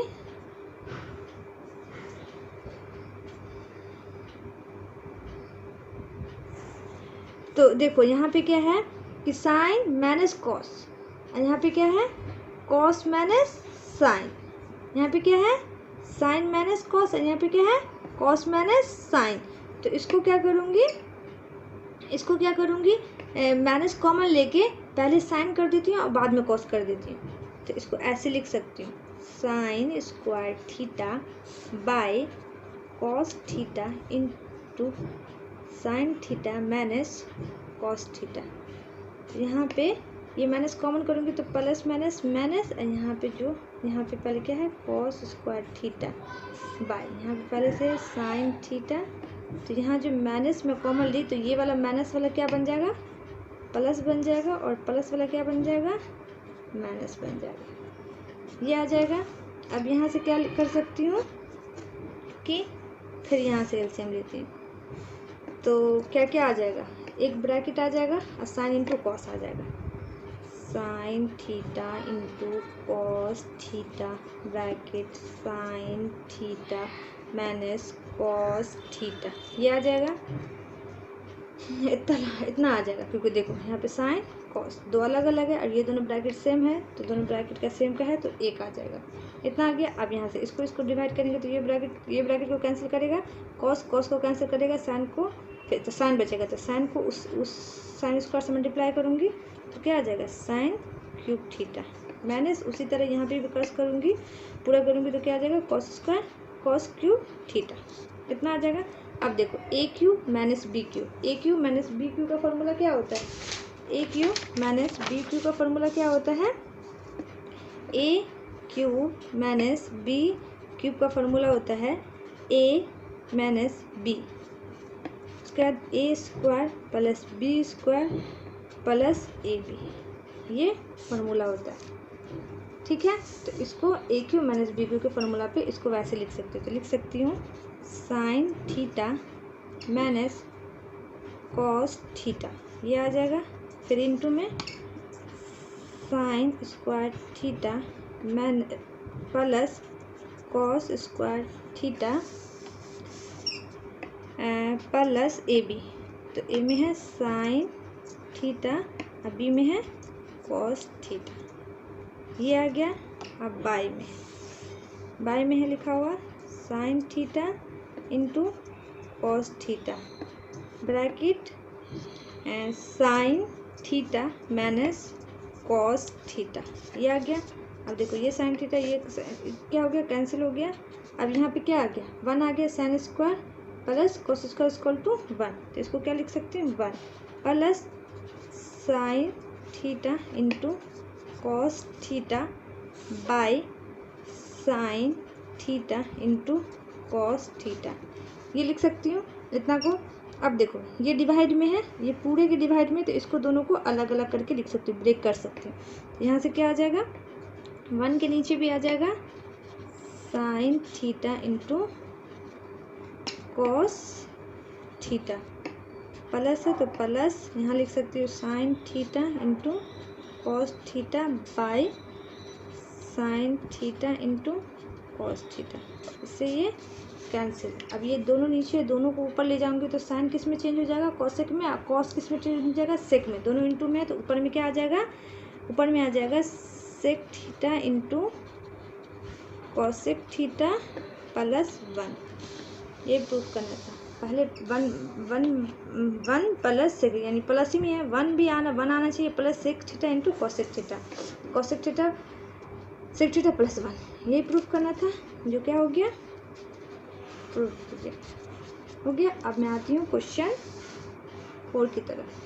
तो देखो यहाँ पे क्या है कि साइन माइनस कॉस, और यहाँ पे क्या है कॉस माइनस साइन, यहाँ पे क्या है साइन माइनस कॉस, और यहाँ पे क्या है कॉस माइनस साइन। तो इसको क्या करूँगी, इसको क्या करूँगी माइनस कॉमन लेके पहले साइन कर देती हूँ और बाद में कॉस कर देती हूँ। तो इसको ऐसे लिख सकती हूँ sine square theta by cos theta into sine theta minus cos theta. यहाँ पे ये माइनस कॉमन करूँगी तो प्लस माइनस माइनस, और यहाँ पे जो यहाँ पे पहले क्या है कॉस स्क्वायर थीटा बाय, यहाँ पे पहले से साइन थीटा, तो यहाँ जो माइनस में कॉमन ली तो ये वाला माइनस वाला क्या बन जाएगा प्लस बन जाएगा और प्लस वाला क्या बन जाएगा, माइनस बन जाएगा, ये आ जाएगा। अब यहाँ से क्या कर सकती हूँ कि फिर यहाँ से एलसीएम लेती हूँ, तो क्या क्या आ जाएगा, एक ब्रैकेट आ जाएगा और साइन इंटू कॉस आ जाएगा, sign theta into cos theta bracket sign theta minus cos theta, ये आ जाएगा। इतना आ जाएगा, क्योंकि देखो यहाँ पे साइन कॉस दो अलग अलग है और ये दोनों ब्रैकेट सेम है, तो दोनों ब्रैकेट का सेम का है तो एक आ जाएगा, इतना आ गया। अब यहाँ से इसको डिवाइड करेंगे तो ये ब्रैकेट को कैंसिल करेगा, कॉस को कैंसिल करेगा, साइन को फिर तो साइन बचेगा, तो साइन को उस साइन स्क्वायर से मल्टीप्लाई करूँगी तो क्या आ जाएगा, साइन क्यूब थीटा माइनस उसी तरह यहाँ पे भी क्रॉस करूँगी, पूरा करूँगी तो क्या आ जाएगा, cos square cos cube theta, इतना आ जाएगा। अब देखो A cube minus B cube, A cube minus B cube का फॉर्मूला क्या होता है, A cube minus B cube का फॉर्मूला क्या होता है, A cube minus B cube का फॉर्मूला होता है ए माइनस बी, उसके बाद A square plus B square plus A B, ये फार्मूला होता है, ठीक है। तो इसको ए क्यू माइनस बी क्यू के फार्मूला पे इसको वैसे लिख सकते हो, तो लिख सकती हूँ sine theta minus cos theta, ये आ जाएगा, फिर इनटू में साइन स्क्वायर थीटा मैन plus cos square theta plus A B, तो ए में है साइन थीटा और बी में है कॉस थीटा, ये आ गया। अब बाई में है लिखा हुआ sign theta into cos theta bracket sign theta minus cos theta, ये आ गया। अब देखो ये साइन थीटा ये क्या हो गया, कैंसिल हो गया। अब यहाँ पे क्या आ गया, 1 आ गया, sine square plus cos square equal to 1, तो इसको क्या लिख सकते हैं 1 plus sine theta into cos theta by sine theta into cos theta, ये लिख सकती हूँ इतना को। अब देखो ये डिवाइड में है, ये पूरे के डिवाइड में, तो इसको दोनों को अलग अलग करके लिख सकती हूँ, ब्रेक कर सकती हूँ। यहाँ से क्या आ जाएगा, 1 के नीचे भी आ जाएगा sign theta into cos theta, plus है तो प्लस यहाँ लिख सकती हूँ sine theta into cos theta by sine theta into cos theta, इससे ये कैंसिल। अब ये दोनों नीचे, दोनों को ऊपर ले जाऊंगी तो साइन किस में चेंज हो जाएगा, कॉसेक में, कॉस किस में चेंज हो जाएगा, सेक में, दोनों इंटू में है तो ऊपर में क्या आ जाएगा, ऊपर में आ जाएगा sec theta into cosec theta plus 1, ये प्रूफ करना था। पहले वन प्लस सेक, यानी प्लस ही में है, 1 आना चाहिए, plus sec theta into cosec theta sec theta plus 1, ये प्रूफ करना था, जो क्या हो गया, प्रूफ हो गया। अब मैं आती हूँ क्वेश्चन 4 की तरफ।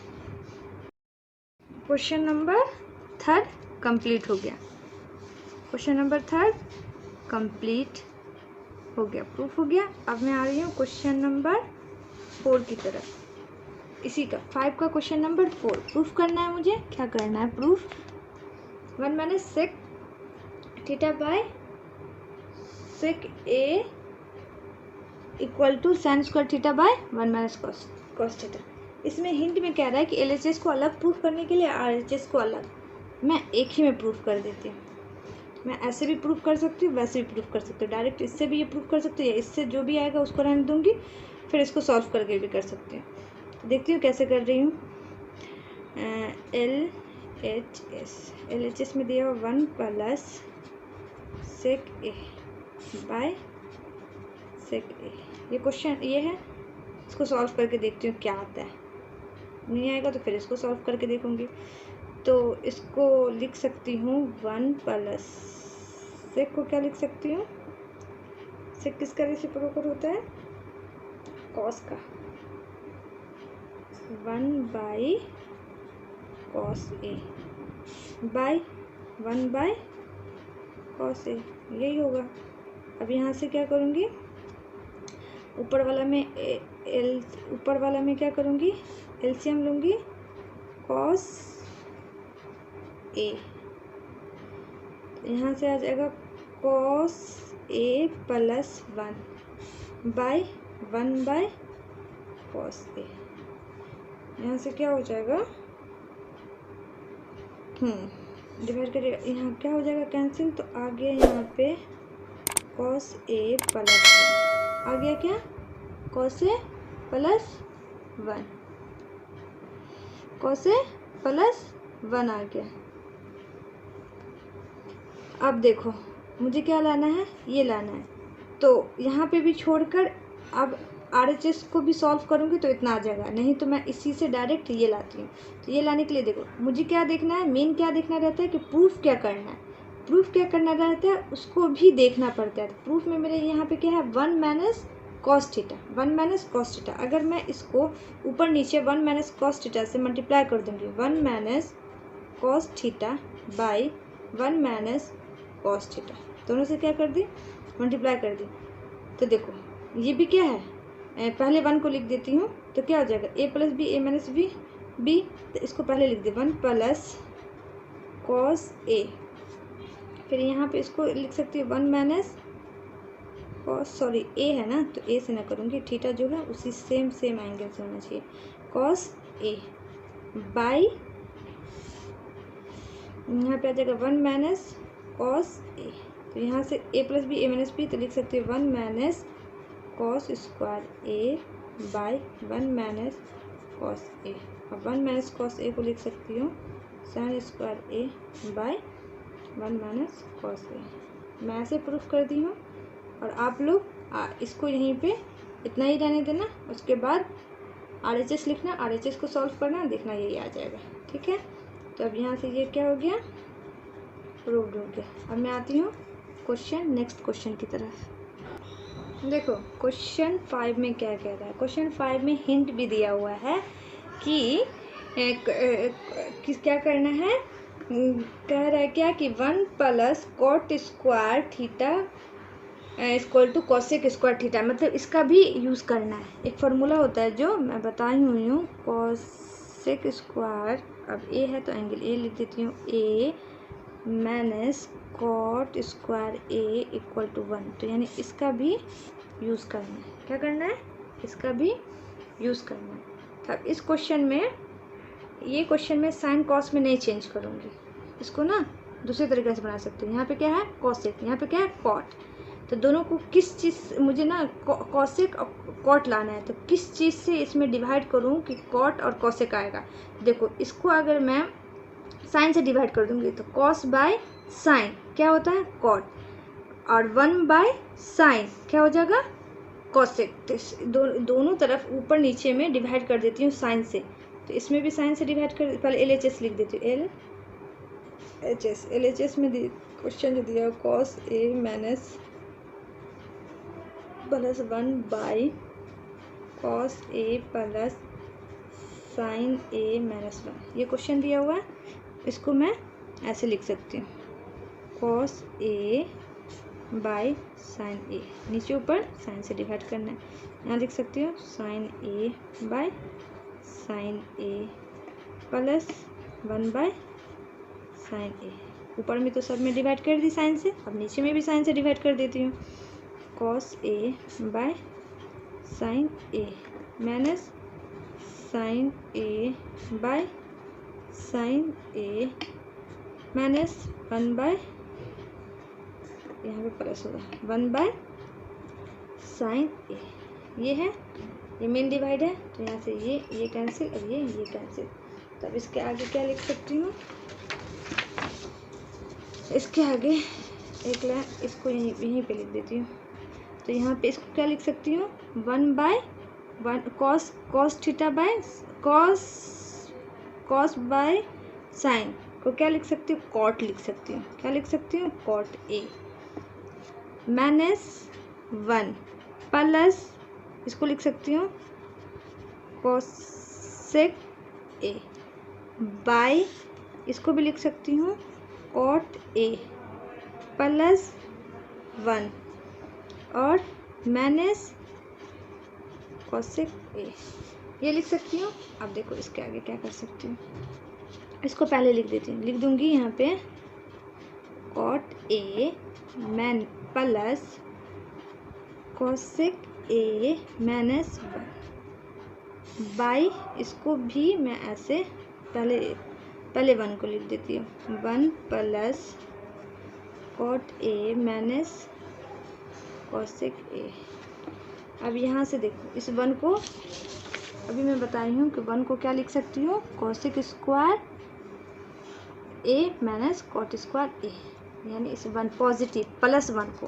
क्वेश्चन नंबर 3 कंप्लीट हो गया, क्वेश्चन नंबर 3 कंप्लीट हो गया, प्रूफ हो गया। अब मैं आ रही हूँ क्वेश्चन नंबर 4 की तरफ, इसी का 5 का क्वेश्चन नंबर 4 प्रूफ करना है मुझे। क्या करना है proof, 1 minus sec theta by sec A equal to sine square theta by 1 minus cos theta. इसमें हिंट में कह रहा है कि एलएचएस को अलग प्रूफ करने के लिए आरएचएस को अलग, मैं एक ही में प्रूफ कर देती हूँ। मैं ऐसे भी प्रूफ कर सकती हूँ, वैसे भी प्रूफ कर सकती हूँ, डायरेक्ट इससे भी ये प्रूफ कर सकती हूँ, या इससे जो भी आएगा उसको रहने दूंगी, फिर इसको सॉल्व करके भी कर सकती हूँ। देखती हूँ कैसे कर रही हूँ। एल एच एस में दिया हुआ 1 plus sec A bye sec A, ये क्वेश्चन ये है, इसको सॉल्व करके देखती हूँ क्या आता है, नहीं आएगा तो फिर इसको सॉल्व करके देखूँगी। तो इसको लिख सकती हूँ 1 प्लस सेक को क्या लिख सकती हूँ, सेक किसका रेसिप्रोकल होता है, कॉस का, 1 by cos A by 1 by cos A, यही होगा। अब यहाँ से क्या करूँगी, ऊपर वाला में क्या करूँगी, एलसीएम लूँगी, कॉस ए, यहाँ से आ जाएगा cos A plus 1 by cos A. यहाँ से क्या हो जाएगा, डिवाइड करिएगा, यहाँ क्या हो जाएगा कैंसिल, तो आ गया यहाँ पे कॉस ए प्लस 1 आ गया, क्या cos A plus 1, cos A plus 1 आ गया। अब देखो मुझे क्या लाना है, ये लाना है, तो यहाँ पे भी छोड़कर अब RHS को भी सॉल्व करूँगी तो इतना आ जाएगा, नहीं तो मैं इसी से डायरेक्ट ये लाती हूँ। तो ये लाने के लिए देखो मुझे क्या देखना है, मेन क्या देखना रहता है कि प्रूफ क्या करना है, प्रूफ क्या करना रहता है उसको भी देखना पड़ता है। तो प्रूफ में मेरे यहाँ पे क्या है, 1 माइनस कॉस थीटा। अगर मैं इसको ऊपर नीचे 1 माइनस कॉस थीटा से मल्टीप्लाई कर दूँगी, 1 minus cos theta by 1 minus cos theta, दोनों से क्या कर दी, मल्टीप्लाई कर दी। तो देखो ये भी क्या है, पहले 1 को लिख देती हूँ, तो क्या हो जाएगा a plus B, a minus B, तो इसको पहले लिख दे 1 प्लस कॉस ए, फिर यहाँ पे इसको लिख सकती हूँ 1 माइनस कॉस, सॉरी a है ना, तो a से ना करूँगी, थीटा जो है उसी सेम एंगल से होना चाहिए, कॉस ए बाई, यहाँ पे आ जाएगा 1 माइनस कॉस ए, तो यहाँ से a plus B, a minus B, तो लिख सकते हैं 1 minus cos square A by 1 minus cos A, और 1 माइनस कॉस ए को लिख सकती हूँ sine square A by 1 minus cos A. मैं ऐसे प्रूफ कर दी हूँ, और आप लोग इसको यहीं पे इतना ही रहने देना, उसके बाद RHS लिखना, RHS को सॉल्व करना, देखना यही आ जाएगा, ठीक है। तो अब यहाँ से ये क्या हो गया, प्रूव्ड हो गया। अब मैं आती हूँ नेक्स्ट क्वेश्चन की तरफ। देखो क्वेश्चन 5 में क्या कह रहा है, क्वेश्चन 5 में हिंट भी दिया हुआ है कि क्या करना है, कह रहा है क्या कि 1 plus cot square theta equal to cosec square theta, मतलब इसका भी यूज़ करना है। एक फार्मूला होता है जो मैं बताई हुई हूँ, कॉसेक स्क्वायर, अब ए है तो एंगल ए लिख देती हूँ, A minus cot square A equal to 1, तो यानी इसका भी यूज़ करना है। क्या करना है, इसका भी यूज़ करना है। अब इस क्वेश्चन में, ये क्वेश्चन में साइन कॉस में नहीं चेंज करूँगी, इसको ना दूसरे तरीके से बना सकते हैं। यहाँ पे क्या है कॉसेक, यहाँ पे क्या है कॉट, तो दोनों को किस चीज़, मुझे ना कॉसेक और कॉट लाना है, तो किस चीज़ से इसमें डिवाइड करूँ कि कॉट और कॉसेक आएगा। देखो इसको अगर मैं साइन से डिवाइड कर दूँगी तो कॉस बाय साइन क्या होता है कॉट, और 1 बाय साइन क्या हो जाएगा कॉसेक। तो दोनों तरफ ऊपर नीचे में डिवाइड कर देती हूँ साइन से, तो इसमें भी साइन से डिवाइड कर, पहले LHS लिख देती हूँ, LHS में क्वेश्चन जो दिया cos A minus plus 1 by cos A plus sine A minus 1, ये क्वेश्चन दिया हुआ है। इसको मैं ऐसे लिख सकती हूँ, कॉस ए बाई साइन ए, नीचे ऊपर साइन से डिवाइड करना है, यहाँ लिख सकती हूँ sine A by sine A plus 1 by sine A, ऊपर में तो सब में डिवाइड कर दी साइन से, अब नीचे में भी साइन से डिवाइड कर देती हूँ, cos A by sine A minus sine A by sine A minus 1 by, यहाँ पे प्लस होगा 1 बाय साइन ए, ये है, ये मेन डिवाइड है, तो यहाँ से ये कैंसिल और ये कैंसिल। तो अब इसके आगे क्या लिख सकती हूँ, इसके आगे एक लाइन इसको यहीं पे लिख देती हूँ, तो यहाँ पे इसको क्या लिख सकती हूँ 1 by 1 cos theta by cos by sine को क्या लिख सकती हूँ कॉट लिख सकती हूँ, क्या लिख सकती हूँ कॉट ए माइनस 1 प्लस इसको लिख सकती हूँ कोसेक ए बाय, इसको भी लिख सकती हूँ कॉट ए प्लस 1 और माइनस कोसेक ए, ये लिख सकती हूँ। अब देखो इसके आगे क्या कर सकती हूँ, इसको पहले लिख देती हूँ, लिख दूँगी यहाँ पे कॉट ए मैन plus cosec A minus 1 by, इसको भी मैं ऐसे पहले 1 को लिख देती हूँ, 1 plus cot A minus cosec A. अब यहाँ से देखो इस 1 को, अभी मैं बता रही हूँ कि 1 को क्या लिख सकती हूँ, cosec square A minus cot square ए, यानी इस 1 पॉजिटिव प्लस 1 को।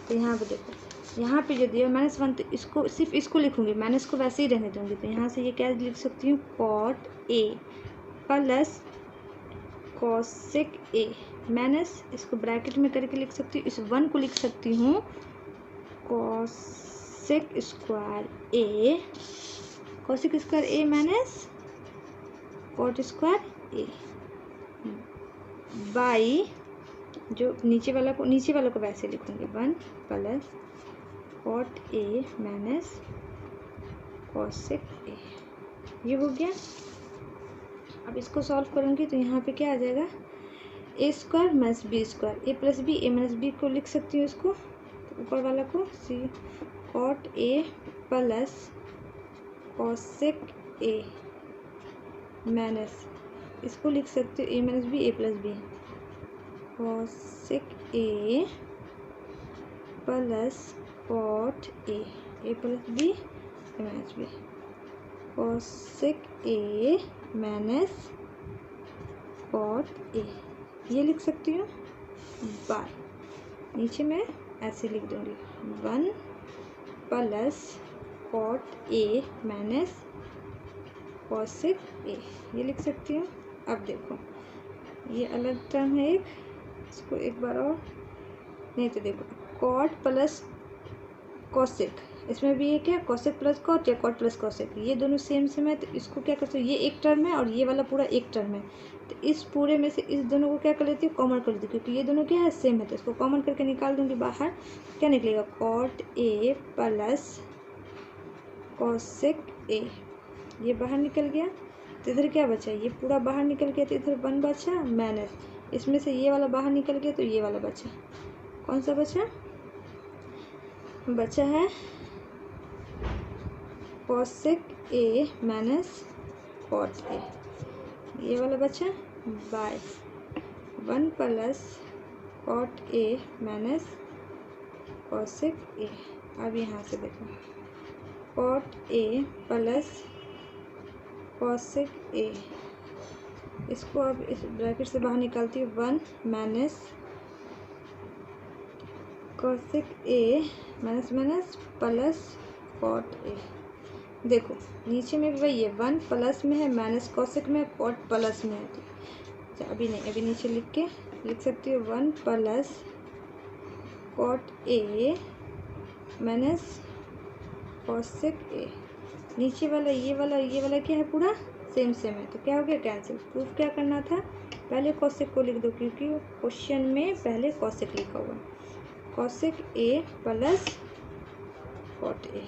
तो यहाँ पे देखो, यहाँ पे जो दिया -1, तो इसको सिर्फ इसको लिखूंगी, माइनस को वैसे ही रहने दूंगी। तो यहाँ से ये क्या लिख सकती हूँ, cot A plus cosec A minus, इसको ब्रैकेट में करके लिख सकती हूँ, इस 1 को लिख सकती हूँ cosec square A minus cot square A by, जो नीचे वाला को वैसे लिखूंगी, 1 plus cot A minus cosec A. ये हो गया। अब इसको सॉल्व करूंगी तो यहाँ पे क्या आ जाएगा, A square minus B square, A plus B, A minus B को लिख सकती हूँ इसको, तो ऊपर वाला को सी cot A plus cosec A minus, इसको लिख सकते हो A minus B, A plus B, cosec A plus cot A plus B, A minus B, cosec A minus cot A, ये लिख सकती हूँ बाय, नीचे मैं ऐसे लिख दूँगी 1 plus cot A minus cosec A, ये लिख सकती हूँ। अब देखो ये अलग टर्म है एक, इसको एक बार और, नहीं तो देखो कॉट प्लस कोसेक, इसमें भी एक है कोसेक प्लस कॉट या कॉट प्लस कोसेक, ये दोनों सेम है। तो इसको क्या करते हो, ये एक टर्म है और ये वाला पूरा एक टर्म है, तो इस पूरे में से इस दोनों को क्या कर लेती हूँ, कॉमन कर लेती हूँ, क्योंकि ये दोनों क्या है, सेम है। तो इसको कॉमन करके निकाल दूँगी बाहर, क्या निकलेगा, cot A plus cosec A, ये बाहर निकल गया। तो इधर क्या बचा, ये पूरा बाहर निकल गया, तो इधर 1 बचा माइनस, इसमें से ये वाला बाहर निकल गया, तो ये वाला बचा, कौन सा बचा है cosec A minus cot A, ये वाला बचा by 1 plus cot A minus cosec A. अब यहाँ से देखो cot A plus cosec A, इसको अब इस ब्रैकेट से बाहर निकालती हूँ, 1 minus cosec A minus plus cot A. देखो नीचे में भी वही है, 1 प्लस में है, माइनस कोसेक में, कॉट प्लस में है। तो अभी नहीं, अभी नीचे लिख सकती हूँ 1 plus cot A minus cosec A. नीचे वाला ये वाला क्या है, पूरा सेम है, तो क्या हो गया, कैंसिल। प्रूफ क्या करना था, पहले कोसेक को लिख दो, क्योंकि क्वेश्चन में पहले कोसेक लिखा हुआ, cosec A plus cot A.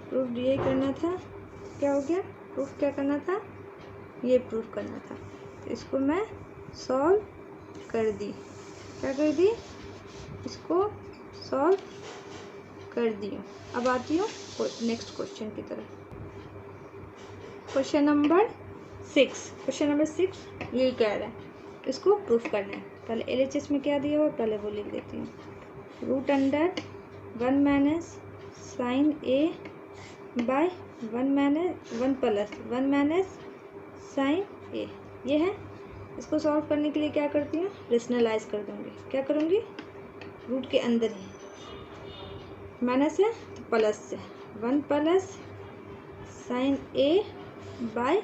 Proof ये करना था, क्या हो गया, प्रूफ क्या करना था, ये प्रूफ करना था। तो इसको मैं सॉल्व कर दी, क्या कर दी, इसको सॉल्व कर दी। अब आती हूँ नेक्स्ट क्वेश्चन की तरफ। क्वेश्चन नंबर 6 ये कह रहा है, इसको प्रूफ करना है। पहले LHS में क्या दिया हुआ, पहले वो लिख देती हूँ, root under 1 minus sine A by 1 plus 1 minus sine A, ये है। इसको सॉल्व करने के लिए क्या करती हूँ, रेशनलाइज कर दूँगी। क्या करूँगी, रूट के अंदर ही माइनस है तो प्लस से 1 plus sine A by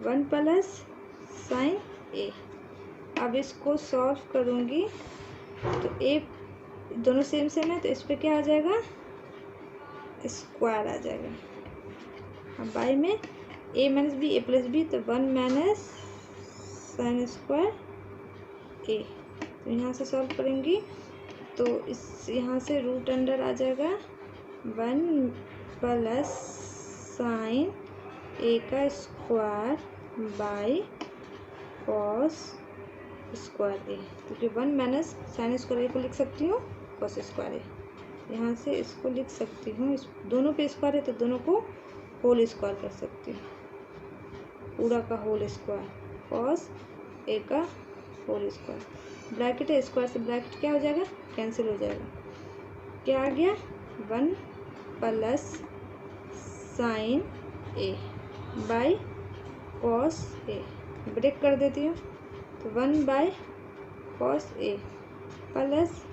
1 plus sine A. अब इसको सॉल्व करूँगी तो ए दोनों सेम है, तो इस पर क्या आ जाएगा, स्क्वायर आ जाएगा। अब बाय में ए minus B, A plus B, तो 1 माइनस साइन स्क्वायर ए। तो यहाँ से सॉल्व करेंगी तो इस यहाँ से रूट अंडर आ जाएगा 1 प्लस साइन ए का स्क्वायर बाई कॉस स्क्वायर ए, क्योंकि 1 माइनस साइन स्क्वायर ए को लिख सकती हूँ कॉस स्क्वायर ए। यहाँ से इसको लिख सकती हूँ, इस दोनों पे स्क्वायर है तो दोनों को होल स्क्वायर कर सकती हूँ, पूरा का होल स्क्वायर कॉस ए का होल स्क्वायर, ब्रैकेट है, स्क्वायर से ब्रैकेट क्या हो जाएगा, कैंसिल हो जाएगा। क्या आ गया, 1 plus sine A by cos A, break कर देती हूँ तो 1 by cos A plus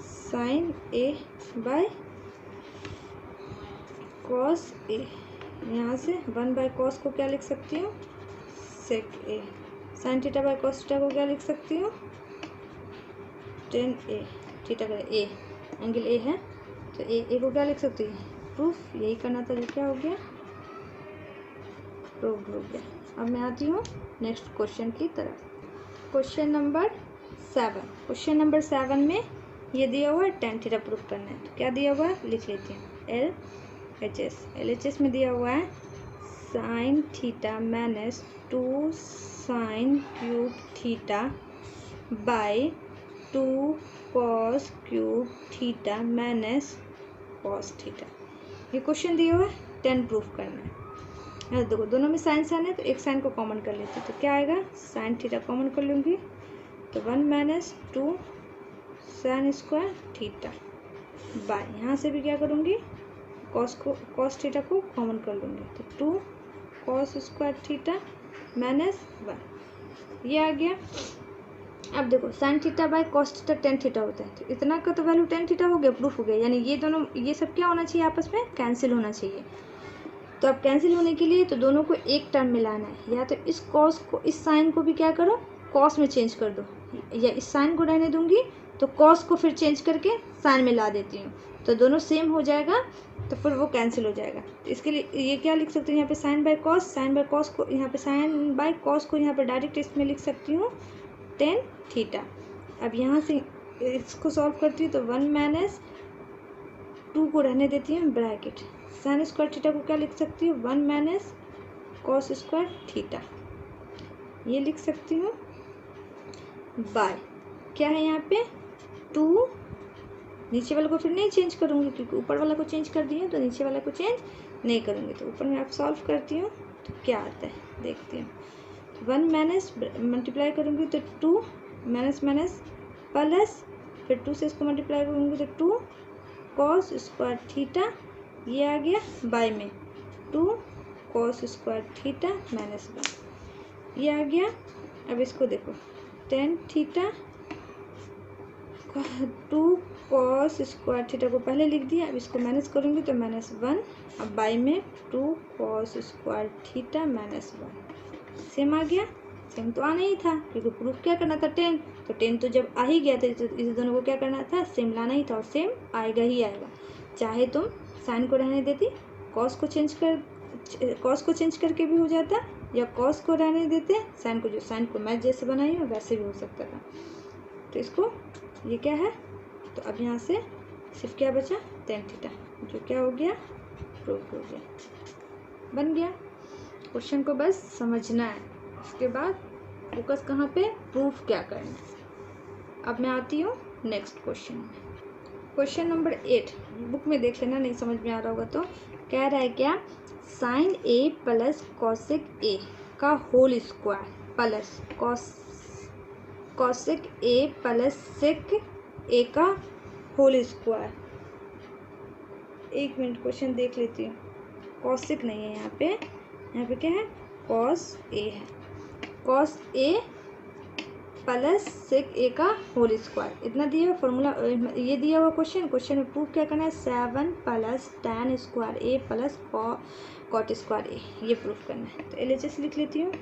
sine A by cos A. यहाँ से 1 बाई कॉस को क्या लिख सकती हूँ, sec A, sine theta by cos theta को क्या लिख सकती हूँ, टेन ए, थीटा का ए, एंगल ए है तो ए को क्या लिख सकती है, प्रूफ, यही करना था, जो क्या हो गया, प्रूफ हो गया। अब मैं आती हूँ नेक्स्ट क्वेश्चन की तरफ। क्वेश्चन नंबर 7, क्वेश्चन नंबर 7 में ये दिया हुआ है टेन थीटा प्रूफ करना है, तो क्या दिया हुआ है लिख लेते हैं, LHS में दिया हुआ है sign theta minus 2 sine cube theta by 2 cos cube theta minus cos theta. ये क्वेश्चन दिया हुआ है, 10 प्रूफ करना है। देखो दोनों में साइन साइन है तो एक साइन को कॉमन कर लेते हैं, तो क्या आएगा, साइन थीटा कॉमन कर लूँगी तो 1 minus 2 sign square theta by, यहाँ से भी क्या करूँगी, कॉस थीटा को कॉमन कर लूँगी तो 2 कॉस स्क्वायर थीटा माइनस 1, ये आ गया। अब देखो sign theta by cos theta tan theta होता है, तो इतना का तो वैल्यू टेन थीटा हो गया, प्रूफ हो गया, यानी ये दोनों, ये सब क्या होना चाहिए, आपस में कैंसिल होना चाहिए। तो अब कैंसिल होने के लिए तो दोनों को एक टर्म में लाना है, या तो इस कॉस को, इस साइन को भी क्या करो, कॉस में चेंज कर दो, या इस साइन को रहने दूंगी तो कॉस को फिर चेंज करके साइन में ला देती हूँ, तो दोनों सेम हो जाएगा, तो फिर वो कैंसिल हो जाएगा। तो इसके लिए ये क्या लिख सकती हूँ, यहाँ पे साइन बाय कॉस को, यहाँ पे साइन बाय कॉस को यहाँ पे डायरेक्ट इसमें लिख सकती हूँ टेन थीटा। अब यहाँ से इसको सॉल्व करती हूँ तो 1 माइनस 2 को रहने देती हूँ ब्रैकेट, साइन स्क्वायर थीटा को क्या लिख सकती हूँ, 1 माइनस कॉस स्क्वायर थीटा, ये लिख सकती हूँ बाय, क्या है यहाँ पे 2, नीचे वाले को फिर नहीं चेंज करूँगी क्योंकि ऊपर वाला को चेंज कर दिए तो नीचे वाला को चेंज नहीं करूँगी, तो ऊपर में आप सॉल्व करती हूँ तो क्या आता है देखती हूँ, 1 माइनस मल्टीप्लाई करूँगी तो 2 माइनस माइनस प्लस, फिर 2 से इसको मल्टीप्लाई करूँगी तो 2 कॉस स्क्वायर थीटा, ये आ गया बाय में 2 कॉस स्क्वायर थीटा माइनस 1, ये आ गया। अब इसको देखो tan theta 2 cos square theta को पहले लिख दिया, अब इसको माइनस करूँगी तो माइनस 1, अब बाई में 2 cos square theta minus 1, same आ गया, सेम तो आना ही था क्योंकि प्रूफ क्या करना था 10, तो 10 तो जब आ ही गया था, इस दोनों को क्या करना था, सेम लाना ही था, और सेम आएगा ही आएगा, चाहे तुम साइन को रहने देती, कॉस को चेंज करके भी हो जाता, या कॉस को रहने देते, साइन को, जो साइन को मैं जैसे बनाई हूँ वैसे भी हो सकता था। तो इसको ये क्या है, तो अब यहाँ से सिर्फ क्या बचा, टेन थीटा, जो क्या हो गया, प्रूफ हो गया, बन गया। क्वेश्चन को बस समझना है, उसके बाद फोकस कहाँ पे, प्रूफ क्या करना है। अब मैं आती हूँ नेक्स्ट क्वेश्चन में, क्वेश्चन नंबर 8, बुक में देख लेना, नहीं समझ में आ रहा होगा तो। कह रहा है क्या, sine A plus cosec A का whole square plus cosec A plus sec A का होल स्क्वायर। एक मिनट क्वेश्चन देख लेती हूँ, कॉसेक नहीं है यहाँ पे क्या है, कॉस ए है, cos A plus sec A का होल स्क्वायर, इतना दिया हुआ फॉर्मूला, ये दिया हुआ क्वेश्चन में प्रूफ क्या करना है, 7 plus tan square A plus cot square A, ये प्रूफ करना है। तो LHS लिख लेती हूँ,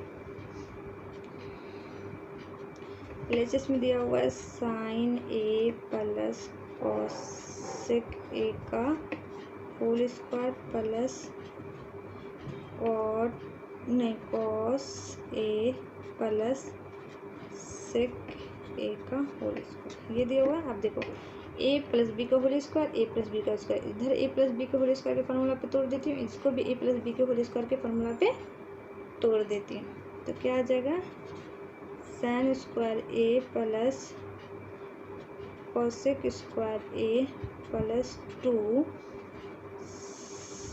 LHS में दिया हुआ है sine A plus cosec A का whole square plus cos A plus sec A का होल स्क्वायर, ये दिया हुआ है। अब देखो ए प्लस बी का whole square, A plus B का स्क्वायर, इधर ए प्लस बी के होल स्क्वायर के फार्मूला पे तोड़ देती हूँ, इसको भी ए प्लस बी के होल स्क्वायर के फार्मूला पे तोड़ देती हूँ। तो क्या आ जाएगा, sine square A plus cosec square A plus 2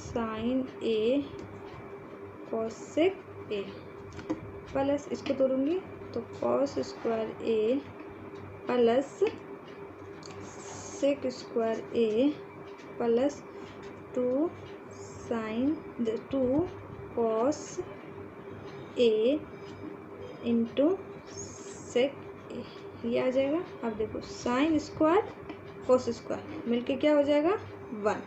sine A cosec A plus, इसको तोड़ूंगी तो cos square A plus sec square A plus 2 sine 2 cos A into sec A, ये आ जाएगा। अब देखो साइन स्क्वायर कॉस स्क्वायर मिलके क्या हो जाएगा 1,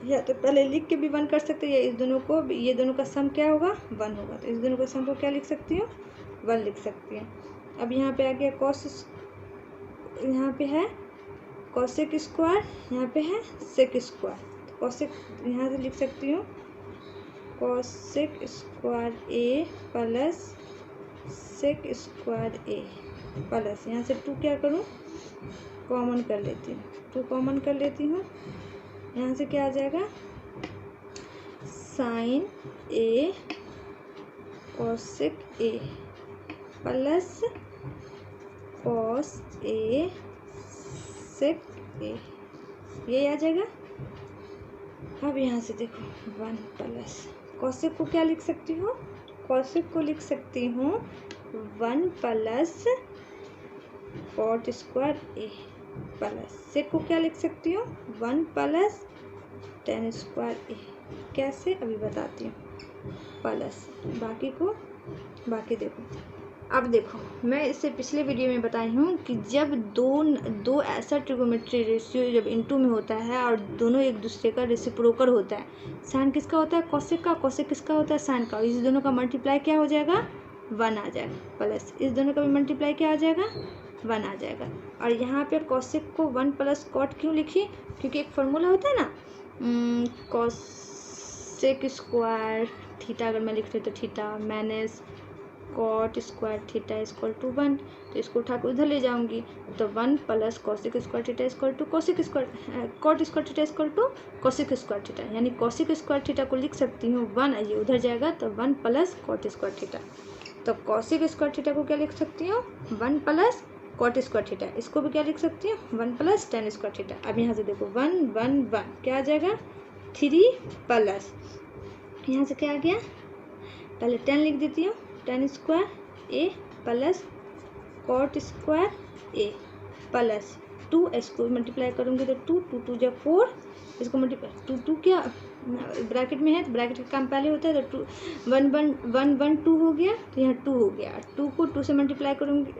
या तो पहले लिख के भी 1 कर सकते हैं, या इस दोनों को, ये दोनों का सम क्या होगा 1 होगा, तो इस दोनों का सम को क्या लिख सकती हूँ 1 लिख सकती हैं। अब यहाँ पे आ गया कॉस, यहाँ पे है कॉसेक स्क्वायर, यहाँ पे है सेक स्क्वायर, तो कॉसेक यहाँ से लिख सकती हूँ cosec square A plus sec square A plus, यहाँ से 2 क्या करूँ कॉमन कर लेती हूँ, 2 कॉमन कर लेती हूँ, यहाँ से क्या आ जाएगा sine A cosec A plus cos A sec A, ये आ जाएगा। अब यहाँ से देखो 1 प्लस कॉसेक को क्या लिख सकती हूँ, कॉसेक को लिख सकती हूँ 1 plus cot square A plus सेक को क्या लिख सकती हूँ 1 प्लस टेन स्क्वायर ए। कैसे अभी बताती हूँ, प्लस बाकी देखो। अब देखो मैं इससे पिछले वीडियो में बताई हूँ कि जब दो ऐसा ट्रिगोमेट्री रेशियो जब इनटू में होता है और दोनों एक दूसरे का रेसिप्रोकल होता है, साइन किसका होता है कॉसेक का, कॉसेक किसका होता है साइन का, इस दोनों का मल्टीप्लाई क्या हो जाएगा 1 आ जाएगा, प्लस इस दोनों का भी मल्टीप्लाई क्या आ जाएगा 1 आ जाएगा। और यहाँ पर कॉसेक को 1 प्लस कॉट क्यों लिखी, क्योंकि एक फार्मूला होता है ना कॉसेक स्क्वायर थीटा, अगर मैं लिख रही तो theta minus cot square theta equal to 1, तो इसको उठा कर उधर ले जाऊंगी तो 1 plus cosec square theta equal to cosec square cot square theta equal to cosec square theta, यानी कॉसेक स्क्वायर थीटा को लिख सकती हूँ 1, ये उधर जाएगा तो 1 प्लस कॉट स्क्वायर थीटा, तो कॉसेक स्क्वायर थीटा को क्या लिख सकती हूँ 1 प्लस कॉट स्क्वायर थीटा, इसको भी क्या लिख सकती हूँ 1 प्लस टेन स्क्वायर थीटा। अब यहाँ से देखो 1 1 1 क्या आ जाएगा 3 प्लस, यहाँ से क्या आ गया, पहले 10 लिख देती हूँ, ten square A plus cot square A plus 2, इसको मल्टीप्लाई करूँगी तो 2 2 2 जब 4, इसको मल्टीप्लाई 2 2 क्या ब्रैकेट में है तो ब्रैकेट का काम पहले होता है, तो 2 1 1 1 1 2 हो गया, तो यहाँ 2 हो गया, 2 को 2 से मल्टीप्लाई करूँगी,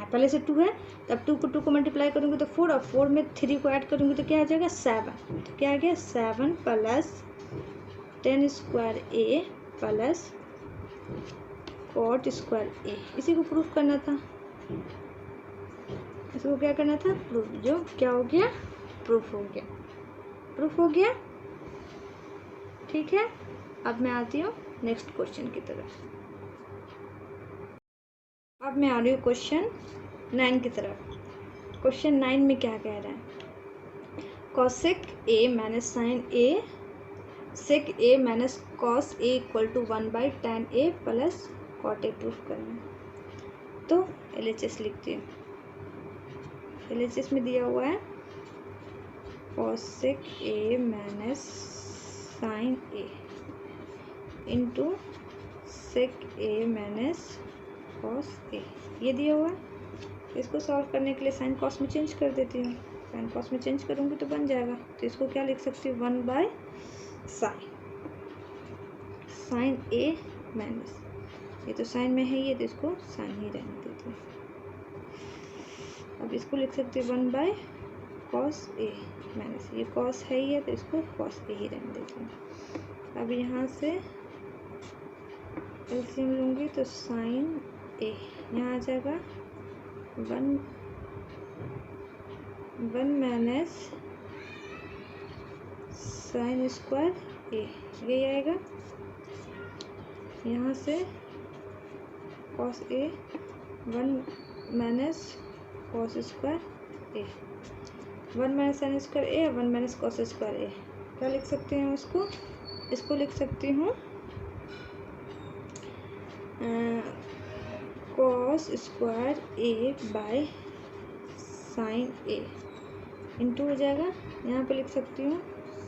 पहले से 2 है तब 2 को मल्टीप्लाई करूँगी तो 4, और 4 में 3 को ऐड करूँगी तो क्या आ जाएगा 7, तो क्या आ गया 7 plus ten square A plus cot square ए। इसी को प्रूफ करना था, इसको क्या करना था प्रूफ, जो क्या हो गया प्रूफ हो गया। ठीक है, अब मैं आती हूँ नेक्स्ट क्वेश्चन की तरफ। अब मैं आ रही हूँ क्वेश्चन 9 की तरफ। क्वेश्चन 9 में क्या कह रहा है, cosec A minus sine A sec A minus cos A equal to 1/tan A plus cot A proof करना। तो LHS लिखती हूँ, LHS में दिया हुआ है cosec A minus sine A into sec A minus cos A, ये दिया हुआ है। इसको सॉल्व करने के लिए साइन कॉस में चेंज कर देती हूँ, साइन कॉस में चेंज करूँगी तो बन जाएगा, तो इसको क्या लिख सकती हूँ 1/साइन ए माइनस, ये तो साइन में है ये, तो इसको साइन ही रहने देती हूँ। अब इसको लिख सकते हैं 1/कॉस ए माइनस, ये कॉस है ही है तो इसको कॉस ए ही रहने देती हूँ। अब यहाँ से एलसीएम लूँगी तो साइन ए यहाँ आ जाएगा 1 माइनस साइन स्क्वायर ए, यही आएगा। यहाँ से cos A 1 minus cos square A, 1 minus sine square A, 1 minus cos square A. क्या लिख सकते हैं इसको लिख सकती हूँ cos square A by sine A into हो जाएगा, यहाँ पे लिख सकती हूँ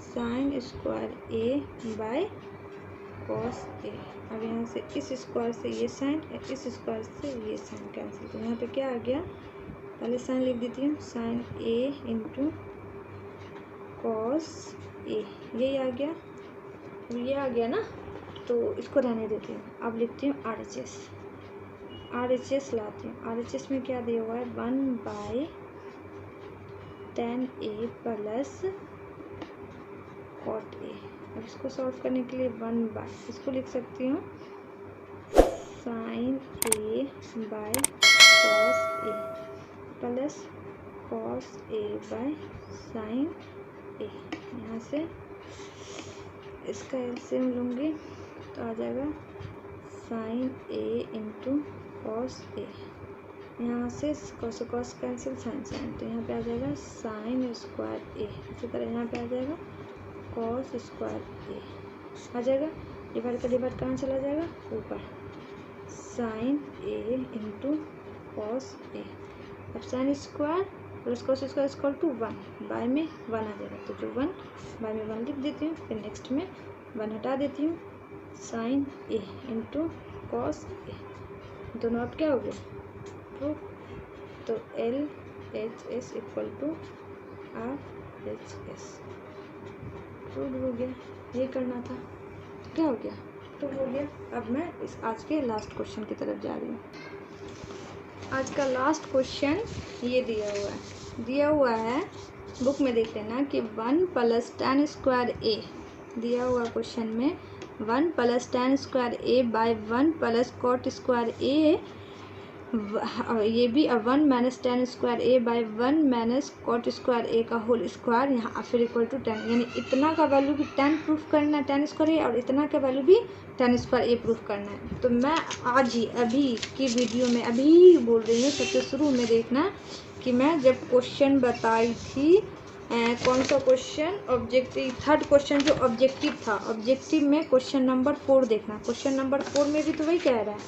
sine square A by cos A. अब यहाँ से इस स्क्वायर से ये साइन, इस स्क्वायर से ये साइन कैंसिल, तो यहाँ पे क्या आ गया, पहले साइन लिख देती हूँ, sine A into cos A, यही आ गया। अब ये आ गया ना, तो इसको रहने देती हूँ। अब लिखती हूँ RHS लाती हूँ। RHS में क्या दिया हुआ है, 1/tan(a) प्लस cot a। अब इसको सॉल्व करने के लिए इसको लिख सकती हूँ sin a by cos a plus cos a by sin a। यहाँ से इसका एलसीएम लूँगी तो आ जाएगा sin a into cos a। यहाँ से cos कैंसिल, sin, तो यहाँ पे आ जाएगा sin स्क्वायर a। इसी तरह यहाँ पे आ जाएगा cos स्क्वायर a आ जाएगा। डिवाइड का डिवाइड कहाँ चला जाएगा, ऊपर, sin a into cos a। अब sin square plus cos square equal to 1, by में 1 आ जाएगा, तो जो 1 बाय में 1 लिख देती हूँ, फिर नेक्स्ट में 1 हटा देती हूँ, sin a into cos a। दोनों अब क्या हो गया, प्रूफ। तो LHS equal to RHS prove हो गया। ये करना था, क्या हो गया, प्रूव हो गया। अब मैं इस आज के लास्ट क्वेश्चन की तरफ जा रही हूँ। आज का लास्ट क्वेश्चन ये दिया हुआ है बुक में, देख लेना कि 1 प्लस tan स्क्वायर ए दिया हुआ क्वेश्चन में 1 plus tan square A by 1 plus cot square A, ये भी 1 minus tan square A by 1 minus cot square ए का होल स्क्वायर, यहाँ फिर इक्वल टू 10। यानी इतना का वैल्यू भी 10 प्रूफ करना है, tan स्क्वायर ए, और इतना का वैल्यू भी tan स्क्वायर ए प्रूफ करना है। तो मैं आज ही अभी की वीडियो में अभी बोल रही हूँ, सबसे शुरू में देखना कि मैं जब क्वेश्चन बताई थी, कौन सा क्वेश्चन, ऑब्जेक्टिव, थर्ड क्वेश्चन जो ऑब्जेक्टिव था, ऑब्जेक्टिव में क्वेश्चन नंबर 4 देखना। क्वेश्चन नंबर 4 में भी तो वही कह रहा है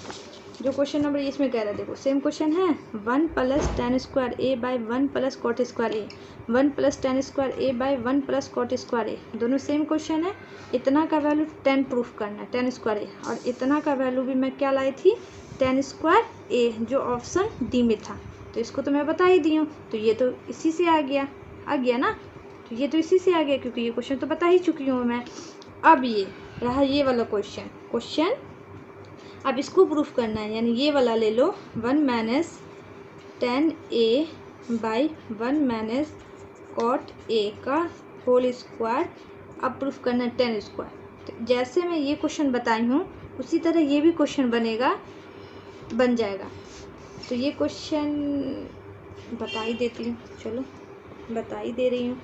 जो क्वेश्चन नंबर इसमें कह रहा है, देखो सेम क्वेश्चन है, 1 plus tan square A by 1 plus cot square A, 1 plus tan square A by 1 plus cot square ए, दोनों सेम क्वेश्चन है। इतना का वैल्यू 10 प्रूफ करना है, tan स्क्वायर ए, और इतना का वैल्यू भी मैं क्या लाई थी, tan स्क्वायर ए, जो ऑप्शन डी में था। तो इसको तो मैं बता ही दी हूँ, तो ये तो इसी से आ गया ना, तो ये तो इसी से आ गया, क्योंकि ये क्वेश्चन तो बता ही चुकी हूँ मैं। अब ये रहा ये वाला क्वेश्चन, अब इसको प्रूफ करना है, यानी ये वाला ले लो, 1 minus tan a by 1 minus cot a का होल स्क्वायर। अब प्रूफ करना है tan स्क्वायर। तो जैसे मैं ये क्वेश्चन बताई हूँ उसी तरह ये भी क्वेश्चन बन जाएगा। तो ये क्वेश्चन बता ही देती हूँ, चलो बता ही दे रही हूँ।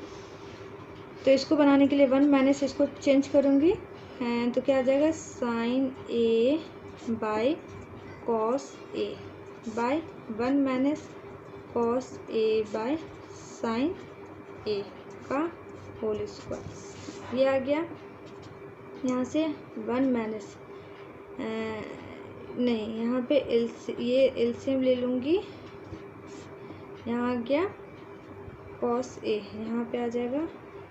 तो इसको बनाने के लिए 1 माइनस इसको चेंज करूँगी, तो क्या आ जाएगा, sine A by cos A by 1 minus cos A by sine A का होल स्क्वायर। ये आ गया। यहाँ से 1 माइनस नहीं, यहाँ पे ये एलसीएम ले लूँगी, यहाँ आ गया कॉस ए, यहाँ पे आ जाएगा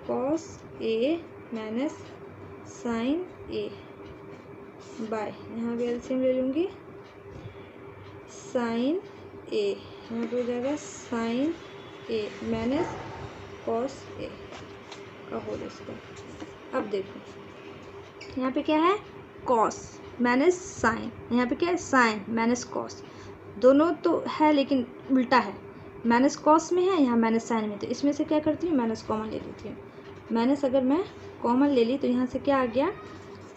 cos A minus sine A bye, यहाँ पे एलसीएम ले लूँगी साइन ए, यहाँ पे हो जाएगा sine A minus cos A का होल स्क्वायर। अब देखो यहाँ पे क्या है, कॉस माइनस साइन, यहाँ पे क्या है, साइन माइनस कॉस, दोनों तो है लेकिन उल्टा है, माइनस कॉस में है, यहाँ माइनस साइन में। तो इसमें से क्या करती हूँ, माइनस कॉमन ले लेती हूँ। माइनस अगर मैं कॉमन ले ली तो यहाँ से क्या आ गया,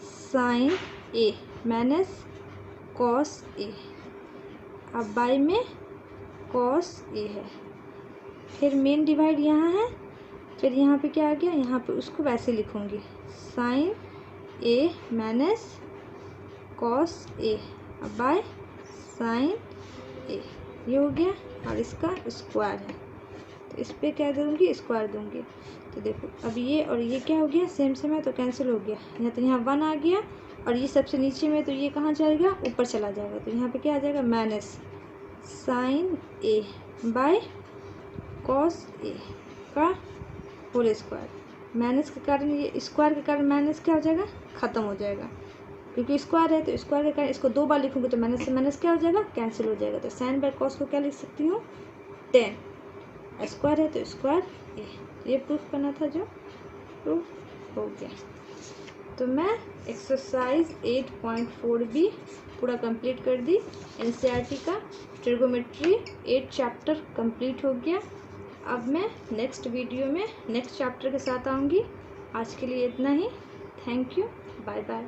sign A minus cos A, अब बाई में कॉस ए है, फिर मेन डिवाइड यहाँ है, फिर यहाँ पे क्या आ गया, यहाँ पे उसको वैसे लिखूँगी sine A minus cos A by sine A, ये हो गया, और इसका स्क्वायर है। तो इस पर क्या दूँगी, स्क्वायर दूँगी। तो देखो अब ये और ये क्या हो गया, सेम सेम है तो कैंसिल हो गया। यहाँ तो यहाँ 1 आ गया और ये सबसे नीचे में, तो ये कहाँ जाएगा, ऊपर चला जाएगा। तो यहाँ पे क्या आ जाएगा, minus sine A by cos A का होल स्क्वायर। माइनस के कारण, ये स्क्वायर के कारण माइनस क्या हो जाएगा, ख़त्म हो जाएगा, क्योंकि स्क्वायर है। तो स्क्वायर के कारण इसको 2 बार लिखूँगी तो माइनस से माइनस क्या हो जाएगा, कैंसिल हो जाएगा। तो साइन बाय कॉस को क्या लिख सकती हूँ, 10। स्क्वायर है तो स्क्वायर ए। ये प्रूफ करना था, जो प्रूफ हो गया। तो मैं एक्सरसाइज 8.4 भी पूरा कंप्लीट कर दी। एनसीईआरटी का ट्रिगोमेट्री 8 चैप्टर कंप्लीट हो गया। अब मैं नेक्स्ट वीडियो में नेक्स्ट चैप्टर के साथ आऊँगी। आज के लिए इतना ही। Thank you, bye bye.